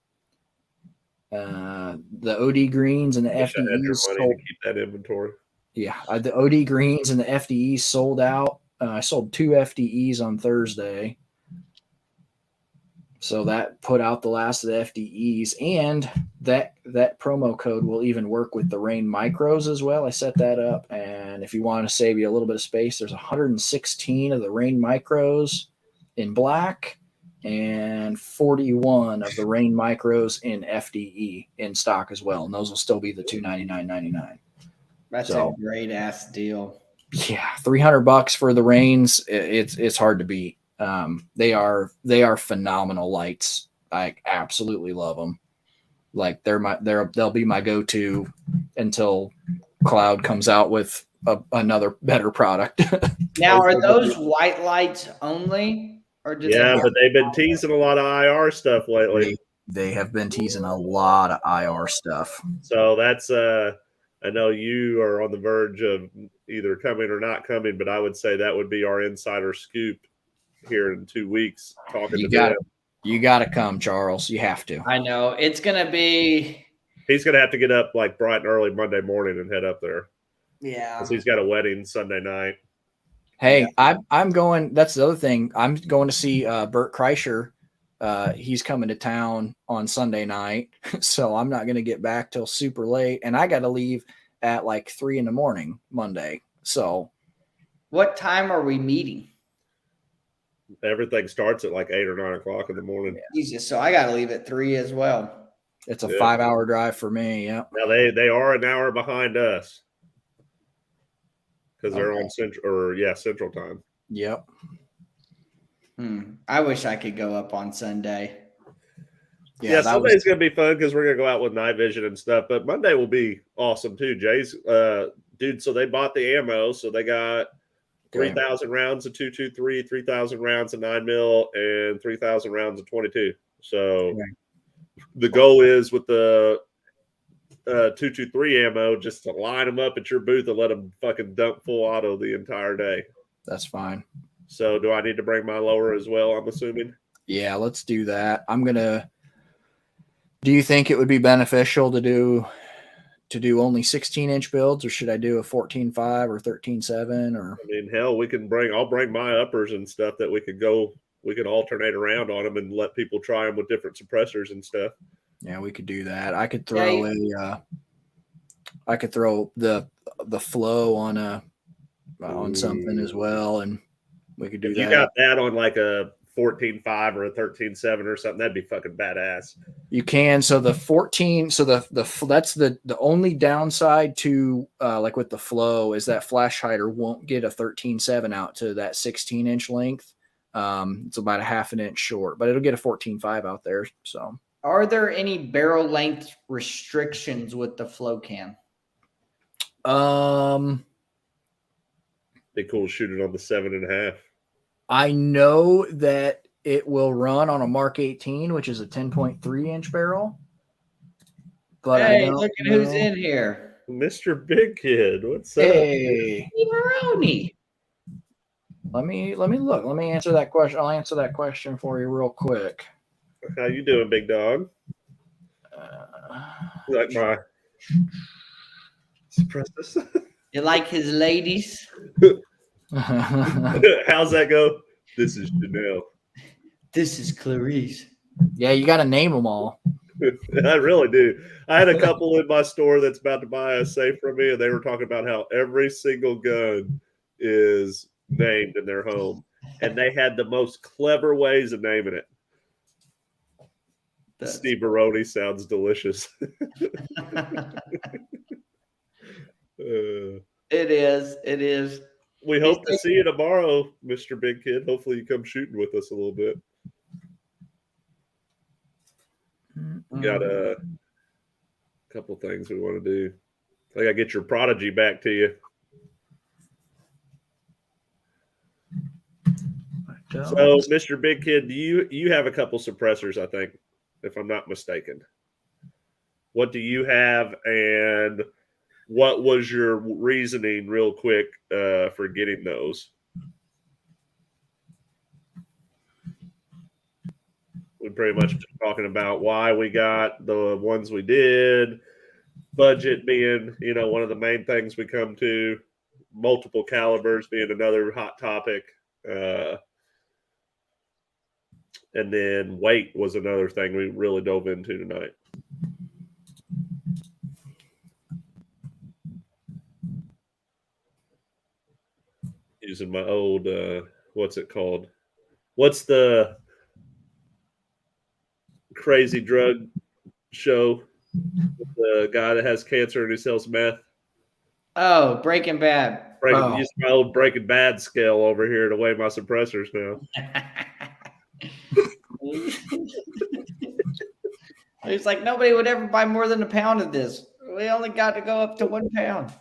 S1: The OD greens and the
S2: Wish I had your
S1: FDEs
S2: money
S1: sold.
S2: to keep that inventory.
S1: Yeah, the OD greens and the FDEs sold out. I sold 2 FDEs on Thursday. So that put out the last of the FDEs, and that promo code will even work with the Rain Micros as well. I set that up, and if you want to save you a little bit of space, there's 116 of the Rain Micros in black and 41 of the Rain Micros in FDE in stock as well, and those will still be the $299.99.
S4: That's
S1: So,
S4: a great ass deal.
S1: yeah, $300 for the Rains. It's hard to beat. They are phenomenal lights. I absolutely love them. Like they'll be my go-to until Cloud comes out with another better product.
S4: Now, are those white lights only, or do
S2: Yeah,
S4: they?
S2: but they've been teasing a lot of IR stuff lately.
S1: They have been teasing a lot of IR stuff.
S2: So that's I know you are on the verge of either coming or not coming, but I would say that would be our insider scoop here in 2 weeks. Talking to them.
S1: You got to come, Charles. You have to.
S4: I know it's gonna be.
S2: He's gonna have to get up like bright and early Monday morning and head up there.
S4: Yeah,
S2: Because he's got a wedding Sunday night.
S1: Hey, I'm going. That's the other thing. I'm going to see Bert Kreischer. He's coming to town on Sunday night, so I'm not going to get back till super late, and I got to leave at like 3 a.m. Monday. So,
S4: what time are we meeting?
S2: Everything starts at like 8 or 9 o'clock in the morning.
S4: Jesus, so I got to leave at 3 as well.
S1: It's a 5-hour drive for me. Yeah.
S2: Now they are an hour behind us because they're on Central time.
S1: Yep.
S4: I wish I could go up on Sunday.
S2: Yeah, Sunday's gonna be fun because we're gonna go out with night vision and stuff. But Monday will be awesome too. Jay's dude. So they bought the ammo. So they got 3,000 rounds of 223, 3,000 rounds of 9mm, and 3,000 rounds of 22. So the goal is with the 223 ammo just to line them up at your booth and let them fucking dump full auto the entire day.
S1: That's fine.
S2: So do I need to bring my lower as well, I'm assuming?
S1: Yeah, let's do that. Do you think it would be beneficial to do only 16-inch builds, or should I do a 14.5 or 13.7? Or
S2: I mean, hell, I'll bring my uppers and stuff that we could alternate around on them and let people try them with different suppressors and stuff.
S1: Yeah, we could do that. I could throw the flow on something as well, and we could do that.
S2: You got that on like a 14.5 or a 13.7 or something, that'd be fucking badass.
S1: You can. So the 14, so that's the only downside to like with the flow is that flash hider won't get a 13.7 out to that 16-inch length. It's about a half an inch short, but it'll get a 14.5 out there. So
S4: are there any barrel length restrictions with the flow can?
S2: Be cool to shoot it on the 7.5.
S1: I know that it will run on a Mark 18, which is a 10.3-inch barrel. But
S4: hey, look at who's in here.
S2: Mr. Big Kid, what's
S1: up?
S4: Hey, Maroni.
S1: Let me look. Let me answer that question. I'll answer that question for you real quick.
S2: How you doing, big dog? Like my suppressors.
S4: You like his ladies?
S2: How's that go? This is Janelle.
S4: This is Clarice.
S1: Yeah, you got to name them all.
S2: I really do. I had a couple in my store that's about to buy a safe from me, and they were talking about how every single gun is named in their home, and they had the most clever ways of naming it. Steve Baroni sounds delicious.
S4: It is.
S2: We hope to see you tomorrow, Mr. Big Kid. Hopefully you come shooting with us a little bit. We got a couple things we want to do. I got to get your Prodigy back to you. So, Mr. Big Kid, you have a couple suppressors, I think, if I'm not mistaken. What do you have, and what was your reasoning, real quick, for getting those? We pretty much been talking about why we got the ones we did, budget being, one of the main things we come to, multiple calibers being another hot topic. And then weight was another thing we really dove into tonight. Using my old, what's it called? What's the crazy drug show? The guy that has cancer and he sells meth.
S4: Oh, Breaking Bad.
S2: Use my old Breaking Bad scale over here to weigh my suppressors now.
S4: It's like nobody would ever buy more than a pound of this. We only got to go up to 1 pound.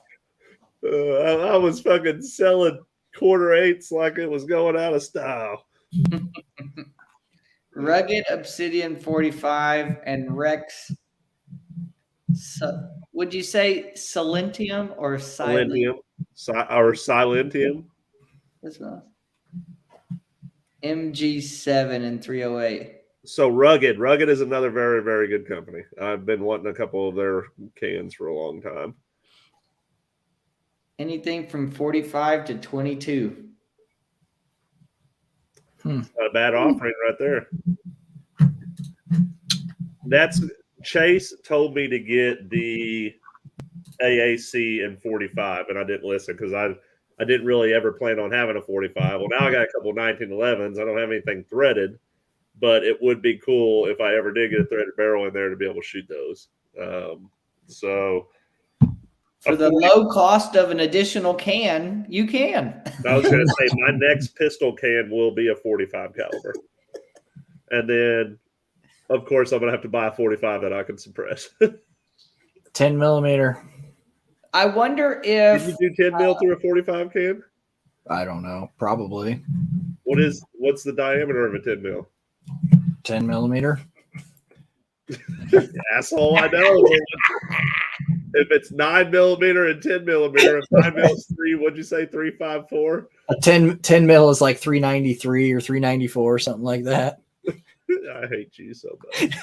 S2: I was fucking selling 1/4 like it was going out of style.
S4: Rugged Obsidian 45 and Rex. Would you say Silentium or
S2: Silentium? Or Silentium?
S4: That's nice. MG7 and 308.
S2: So Rugged is another very, very good company. I've been wanting a couple of their cans for a long time.
S4: Anything from 45 to 22.
S2: Not a bad offering right there. Chase told me to get the AAC in 45, and I didn't listen because I didn't really ever plan on having a 45. Well, now I got a couple 1911s. I don't have anything threaded, but it would be cool if I ever did get a threaded barrel in there to be able to shoot those. So
S4: for the low cost of an additional can, you can.
S2: I was going to say my next pistol can will be a 45 caliber. And then, of course, I'm going to have to buy a 45 that I can suppress.
S1: 10 millimeter.
S4: I wonder if...
S2: Did you do 10 mil through a 45 can?
S1: I don't know. Probably.
S2: What's the diameter of a 10 mil?
S1: 10 millimeter.
S2: Asshole, I know. If it's 9 millimeter and 10 millimeter, if 9 mil is 354?
S1: A 10 mil is like 393 or 394 or something like that.
S2: I hate you so much.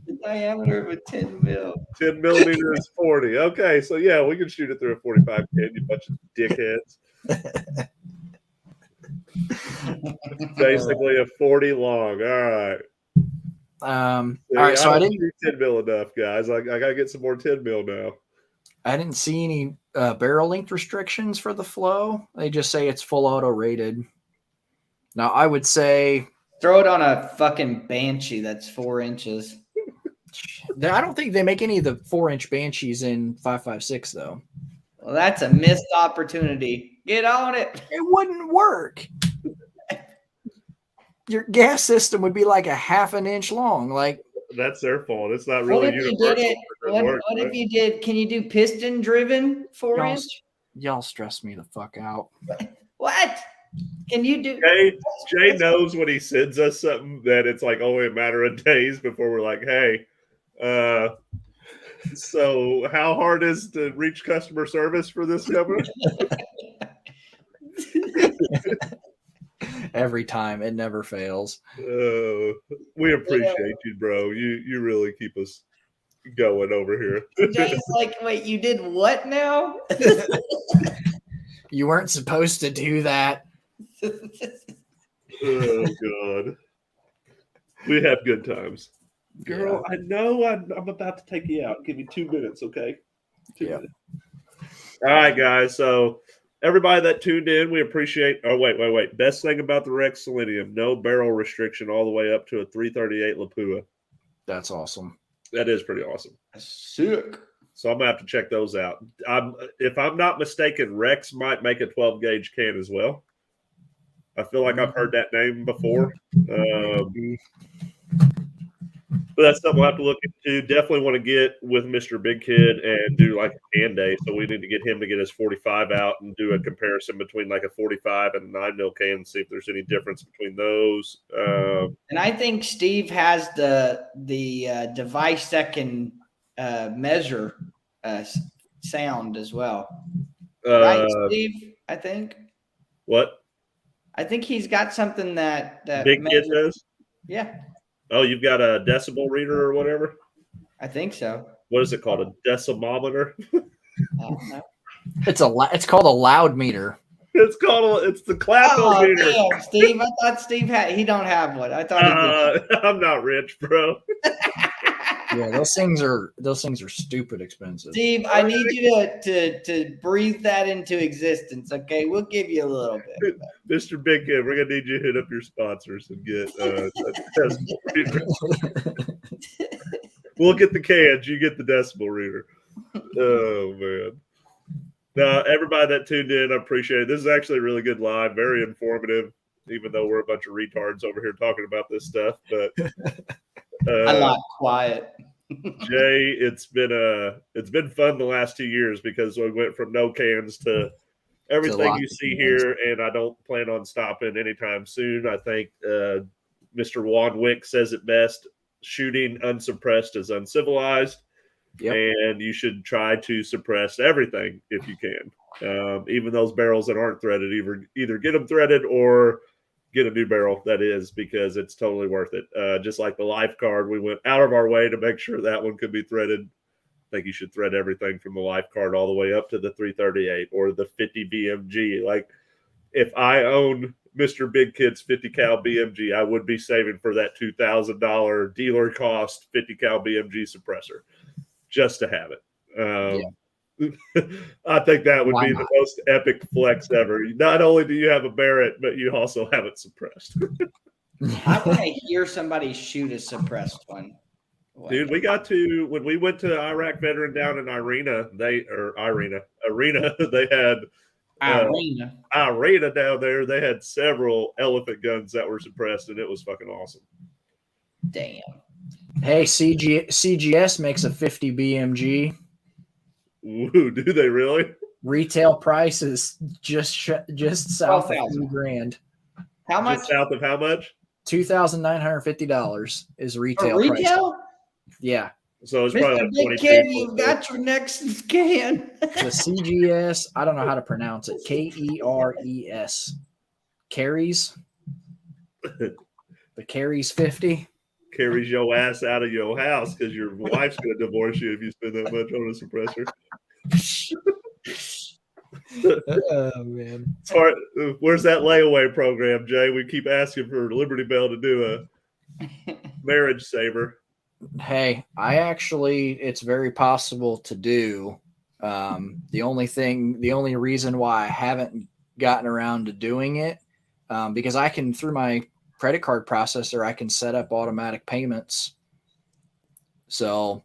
S4: The diameter of a 10 mil.
S2: 10 millimeter is 40. Okay, so yeah, we can shoot it through a 45 can, you bunch of dickheads. Basically a 40 long. All right.
S1: All right, so I didn't
S2: shoot 10 mil enough, guys. I gotta get some more 10 mil now.
S1: I didn't see any barrel length restrictions for the flow. They just say it's full auto rated. Now I would say
S4: throw it on a fucking Banshee that's 4 inches.
S1: I don't think they make any of the 4-inch Banshees in 5.56 though.
S4: Well, that's a missed opportunity. Get on it.
S1: It wouldn't work. Your gas system would be like a 1/2 inch long. Like
S2: that's their fault. It's not really
S4: universal. What if you did? Can you do piston driven 4-inch?
S1: Y'all stress me the fuck out.
S4: What? Can you do?
S2: Jay knows when he sends us something that it's like only a matter of days before we're like, hey, so how hard is to reach customer service for this company?
S1: Every time, it never fails.
S2: We appreciate you, bro. You really keep us going over here.
S4: Jay's like, wait, you did what now?
S1: You weren't supposed to do that.
S2: Oh God, we have good times, girl. Yeah. I know I'm about to take you out. Give me 2 minutes, okay? 2 minutes. All right, guys. So everybody that tuned in, we appreciate. Oh wait. Best thing about the Rex Selenium: no barrel restriction all the way up to a 338 Lapua.
S1: That's awesome.
S2: That is pretty awesome.
S4: Sick.
S2: So I'm gonna have to check those out. If I'm not mistaken, Rex might make a 12 gauge can as well. I feel like I've heard that name before. But that's something we'll have to look into. Definitely want to get with Mr. Big Kid and do like a can day. So we need to get him to get his 45 out and do a comparison between like a 45 and a 9 mil can and see if there's any difference between those.
S4: And I think Steve has the device that can measure sound as well. Right, Steve? I think.
S2: What?
S4: I think he's got something that
S2: Big Kid does?
S4: Yeah,
S2: Oh, you've got a decibel reader or whatever?
S4: I think so.
S2: What is it called? A decimometer?
S4: I don't know.
S1: It's called a loud meter.
S2: It's the clapper meter.
S4: Damn, Steve! I thought Steve he don't have one. I thought he did.
S2: I'm not rich, bro.
S1: Yeah, those things are stupid expensive.
S4: Steve, I need you to breathe that into existence. Okay, we'll give you a little bit.
S2: Mr. Big Kid, we're gonna need you to hit up your sponsors and get a decibel reader. We'll get the cans, you get the decibel reader. Oh man. Now, everybody that tuned in, I appreciate it. This is actually a really good live, very informative, even though we're a bunch of retards over here talking about this stuff. But
S4: I like quiet.
S2: Jay, it's been fun the last 2 years because we went from no cans to everything you see here, and I don't plan on stopping anytime soon. I think Mr. Wadwick says it best: shooting unsuppressed is uncivilized. Yep. And you should try to suppress everything if you can. Even those barrels that aren't threaded, either get them threaded or get a new barrel that is, because it's totally worth it. Just like the life card, we went out of our way to make sure that one could be threaded. I think you should thread everything from the life card all the way up to the 338 or the 50 BMG. Like, if I own Mr. Big Kid's 50 cal BMG, I would be saving for that $2,000 dealer cost 50 cal BMG suppressor just to have it. I think that would be the most epic flex ever. Not only do you have a Barrett, but you also have it suppressed.
S4: I want to hear somebody shoot a suppressed one.
S2: Dude, we got to, when we went to Iraq Veteran down in Arena, they had Arena down there. They had several elephant guns that were suppressed, and it was fucking awesome.
S4: Damn.
S1: Hey, CGS makes a 50 BMG.
S2: Ooh, do they really?
S1: Retail price is just south of $2,000.
S4: How much?
S2: Just south of how much?
S1: $2,950 is retail.
S4: Retail?
S1: Price. Yeah.
S2: So it's probably like
S4: Big Kid, you've got your next can.
S1: The CGS, I don't know how to pronounce it. KERES. Carries. The Carries 50.
S2: Carries your ass out of your house because your wife's going to divorce you if you spend that much on a suppressor.
S1: Oh, man.
S2: Where's that layaway program, Jay? We keep asking for Liberty Bell to do a marriage saver.
S1: Hey, it's very possible to do. The only reason why I haven't gotten around to doing it, because I can, through my credit card processor, I can set up automatic payments. So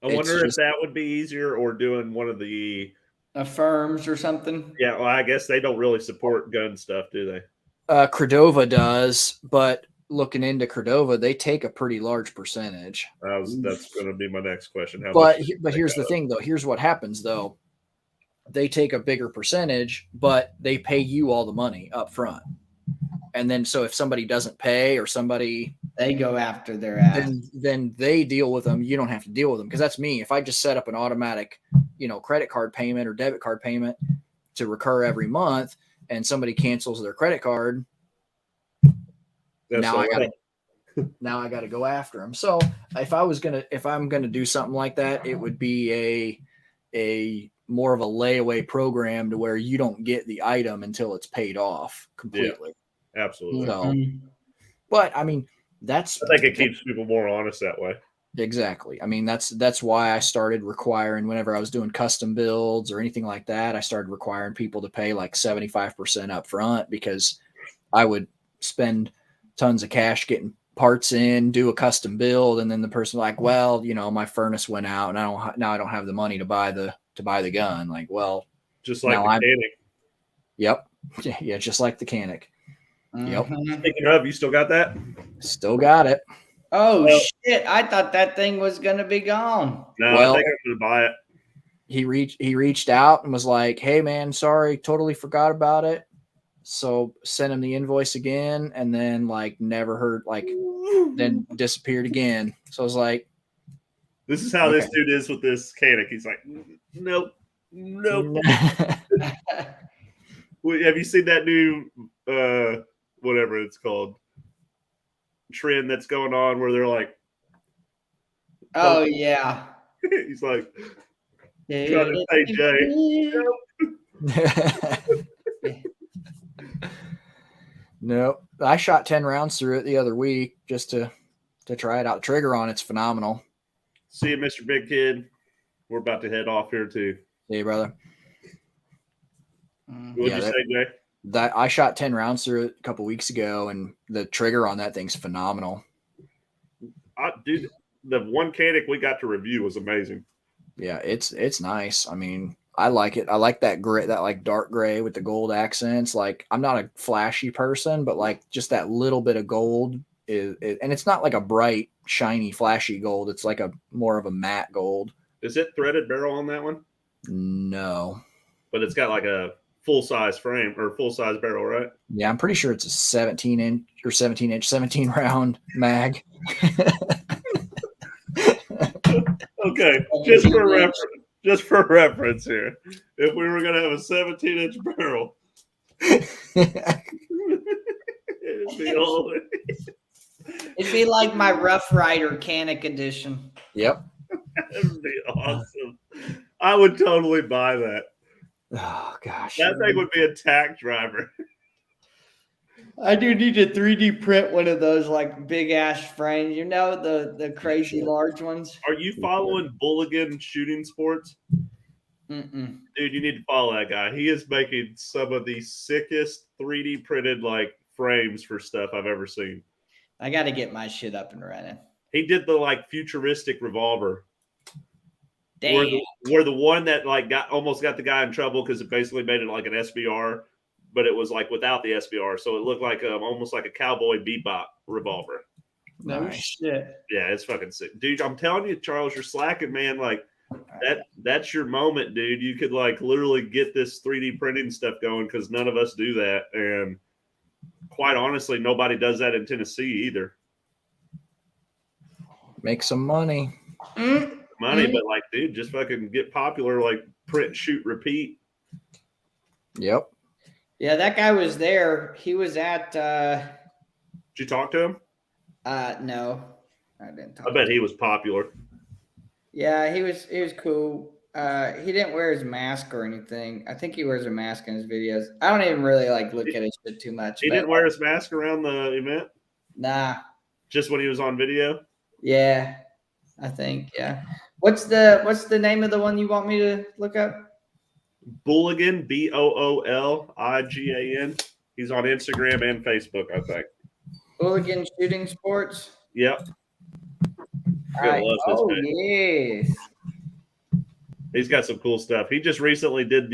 S2: I wonder if that would be easier, or doing one of the
S4: Affirms or something.
S2: Yeah, well, I guess they don't really support gun stuff, do they?
S1: Cordova does, but looking into Cordova, they take a pretty large percentage.
S2: That's going to be my next question.
S1: But here's the thing, though. Here's what happens, though. They take a bigger percentage, but they pay you all the money up front. And then, so if somebody doesn't pay or
S4: they go after their ass,
S1: then they deal with them. You don't have to deal with them. Because that's me. If I just set up an automatic, credit card payment or debit card payment to recur every month, and somebody cancels their credit card, now I got to go after them. So if I'm gonna do something like that, it would be a more of a layaway program to where you don't get the item until it's paid off completely.
S2: Yeah. Absolutely.
S1: So, but I mean,
S2: I think it keeps people more honest that way.
S1: Exactly. I mean, that's why I started requiring, whenever I was doing custom builds or anything like that, I started requiring people to pay like 75% up front, because I would spend tons of cash getting parts in, do a custom build, and then the person like, well, my furnace went out and I don't have the money to buy the gun. Like, well,
S2: just like the Canic.
S1: Yep. Yeah, just like the Canic. Yep.
S2: Speaking of, you still got that?
S1: Still got it.
S4: Oh, shit. I thought that thing was going to be gone.
S2: No, I think I'm going to buy it.
S1: He reached out and was like, hey, man, sorry, totally forgot about it. So sent him the invoice again, and then never heard, then disappeared again. So I was like,
S2: this is how this dude is with this Canic. He's like, nope. Have you seen that new whatever it's called trend that's going on where they're like,
S4: Oh yeah.
S2: he's like trying to say Jay.
S1: Nope. I shot 10 rounds through it the other week just to try it out. The trigger on it's phenomenal.
S2: See you, Mr. Big Kid. We're about to head off here too.
S1: See you, brother.
S2: What'd you say, Jay?
S1: That I shot 10 rounds through it a couple weeks ago, and the trigger on that thing's phenomenal.
S2: Dude, the one Canic we got to review was amazing.
S1: Yeah, it's nice. I mean, I like it. I like that gray, that like dark gray with the gold accents. Like, I'm not a flashy person, but like just that little bit of gold and it's not like a bright, shiny, flashy gold. It's like a more of a matte gold.
S2: Is it threaded barrel on that one?
S1: No,
S2: but it's got like a full size frame or full size barrel, right?
S1: Yeah, I'm pretty sure it's a 17 round mag.
S2: Okay, just for reference here, if we were gonna have a 17-inch barrel,
S4: it'd be like my Rough Rider Canic edition.
S1: Yep,
S2: that'd be awesome. I would totally buy that.
S1: Oh gosh,
S2: that thing would be a tack driver.
S4: I do need to 3D print one of those like big ass frames, you know, the crazy large ones.
S2: Are you following Bulligan Shooting Sports?
S4: Mm-mm.
S2: Dude, you need to follow that guy. He is making some of the sickest 3D printed like frames for stuff I've ever seen.
S4: I got to get my shit up and running.
S2: He did the like futuristic revolver.
S4: Damn.
S2: Where the one that like almost got the guy in trouble because it basically made it like an SBR, but it was like without the SBR, so it looked like almost like a cowboy bebop revolver.
S4: No shit.
S2: Yeah, it's fucking sick, dude. I'm telling you, Charles, you're slacking, man. Like that's your moment, dude. You could like literally get this 3D printing stuff going because none of us do that, and quite honestly, nobody does that in Tennessee either.
S1: Make some money.
S2: But like, dude, just fucking get popular, like print, shoot, repeat.
S1: Yep.
S4: Yeah, that guy was there. He was at
S2: Did you talk to him?
S4: No. I didn't talk.
S2: I bet he was popular.
S4: Yeah, he was cool. He didn't wear his mask or anything. I think he wears a mask in his videos. I don't even really like look at his shit too much.
S2: He didn't wear his mask around the event?
S4: Nah.
S2: Just when he was on video?
S4: Yeah. I think, yeah. What's the name of the one you want me to look up?
S2: Bulligan, Booligan. He's on Instagram and Facebook, I think.
S4: Bulligan Shooting Sports.
S2: Yep.
S4: Yes.
S2: He's got some cool stuff. He just recently did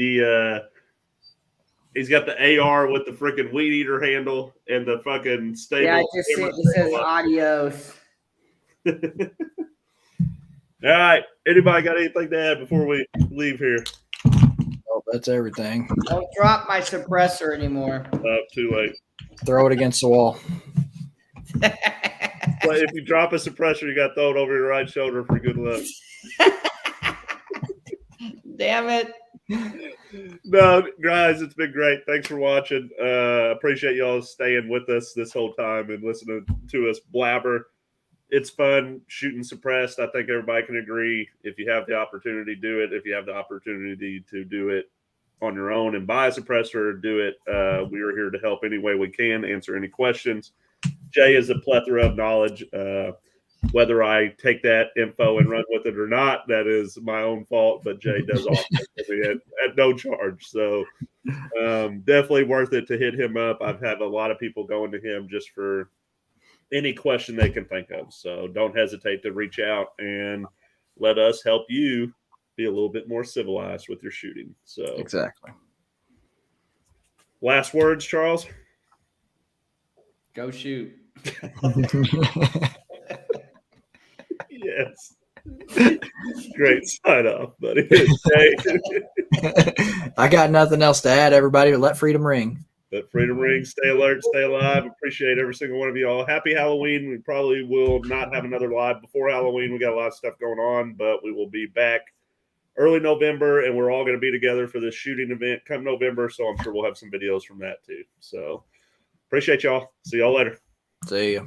S2: he's got the AR with the freaking weed eater handle and the fucking stable.
S4: Yeah, I just see it says adios.
S2: All right. Anybody got anything to add before we leave here?
S1: Oh, that's everything.
S4: Don't drop my suppressor anymore.
S2: Too late.
S1: Throw it against the wall.
S2: But if you drop a suppressor, you got to throw it over your right shoulder for good luck.
S4: Damn it.
S2: No, guys, it's been great. Thanks for watching. Appreciate y'all staying with us this whole time and listening to us blabber. It's fun shooting suppressed. I think everybody can agree. If you have the opportunity, do it. If you have the opportunity to do it on your own and buy a suppressor, do it. We are here to help any way we can, answer any questions. Jay is a plethora of knowledge. Whether I take that info and run with it or not, that is my own fault. But Jay does all at no charge. So definitely worth it to hit him up. I've had a lot of people going to him just for any question they can think of. So don't hesitate to reach out and let us help you be a little bit more civilized with your shooting. So
S1: exactly.
S2: Last words, Charles?
S4: Go shoot.
S2: Yes. Great sign off, buddy.
S1: I got nothing else to add, everybody, but let freedom ring.
S2: Let freedom ring. Stay alert. Stay alive. Appreciate every single one of you all. Happy Halloween. We probably will not have another live before Halloween. We got a lot of stuff going on, but we will be back early November, and we're all going to be together for this shooting event come November. So I'm sure we'll have some videos from that too. So appreciate y'all. See y'all later.
S1: See ya.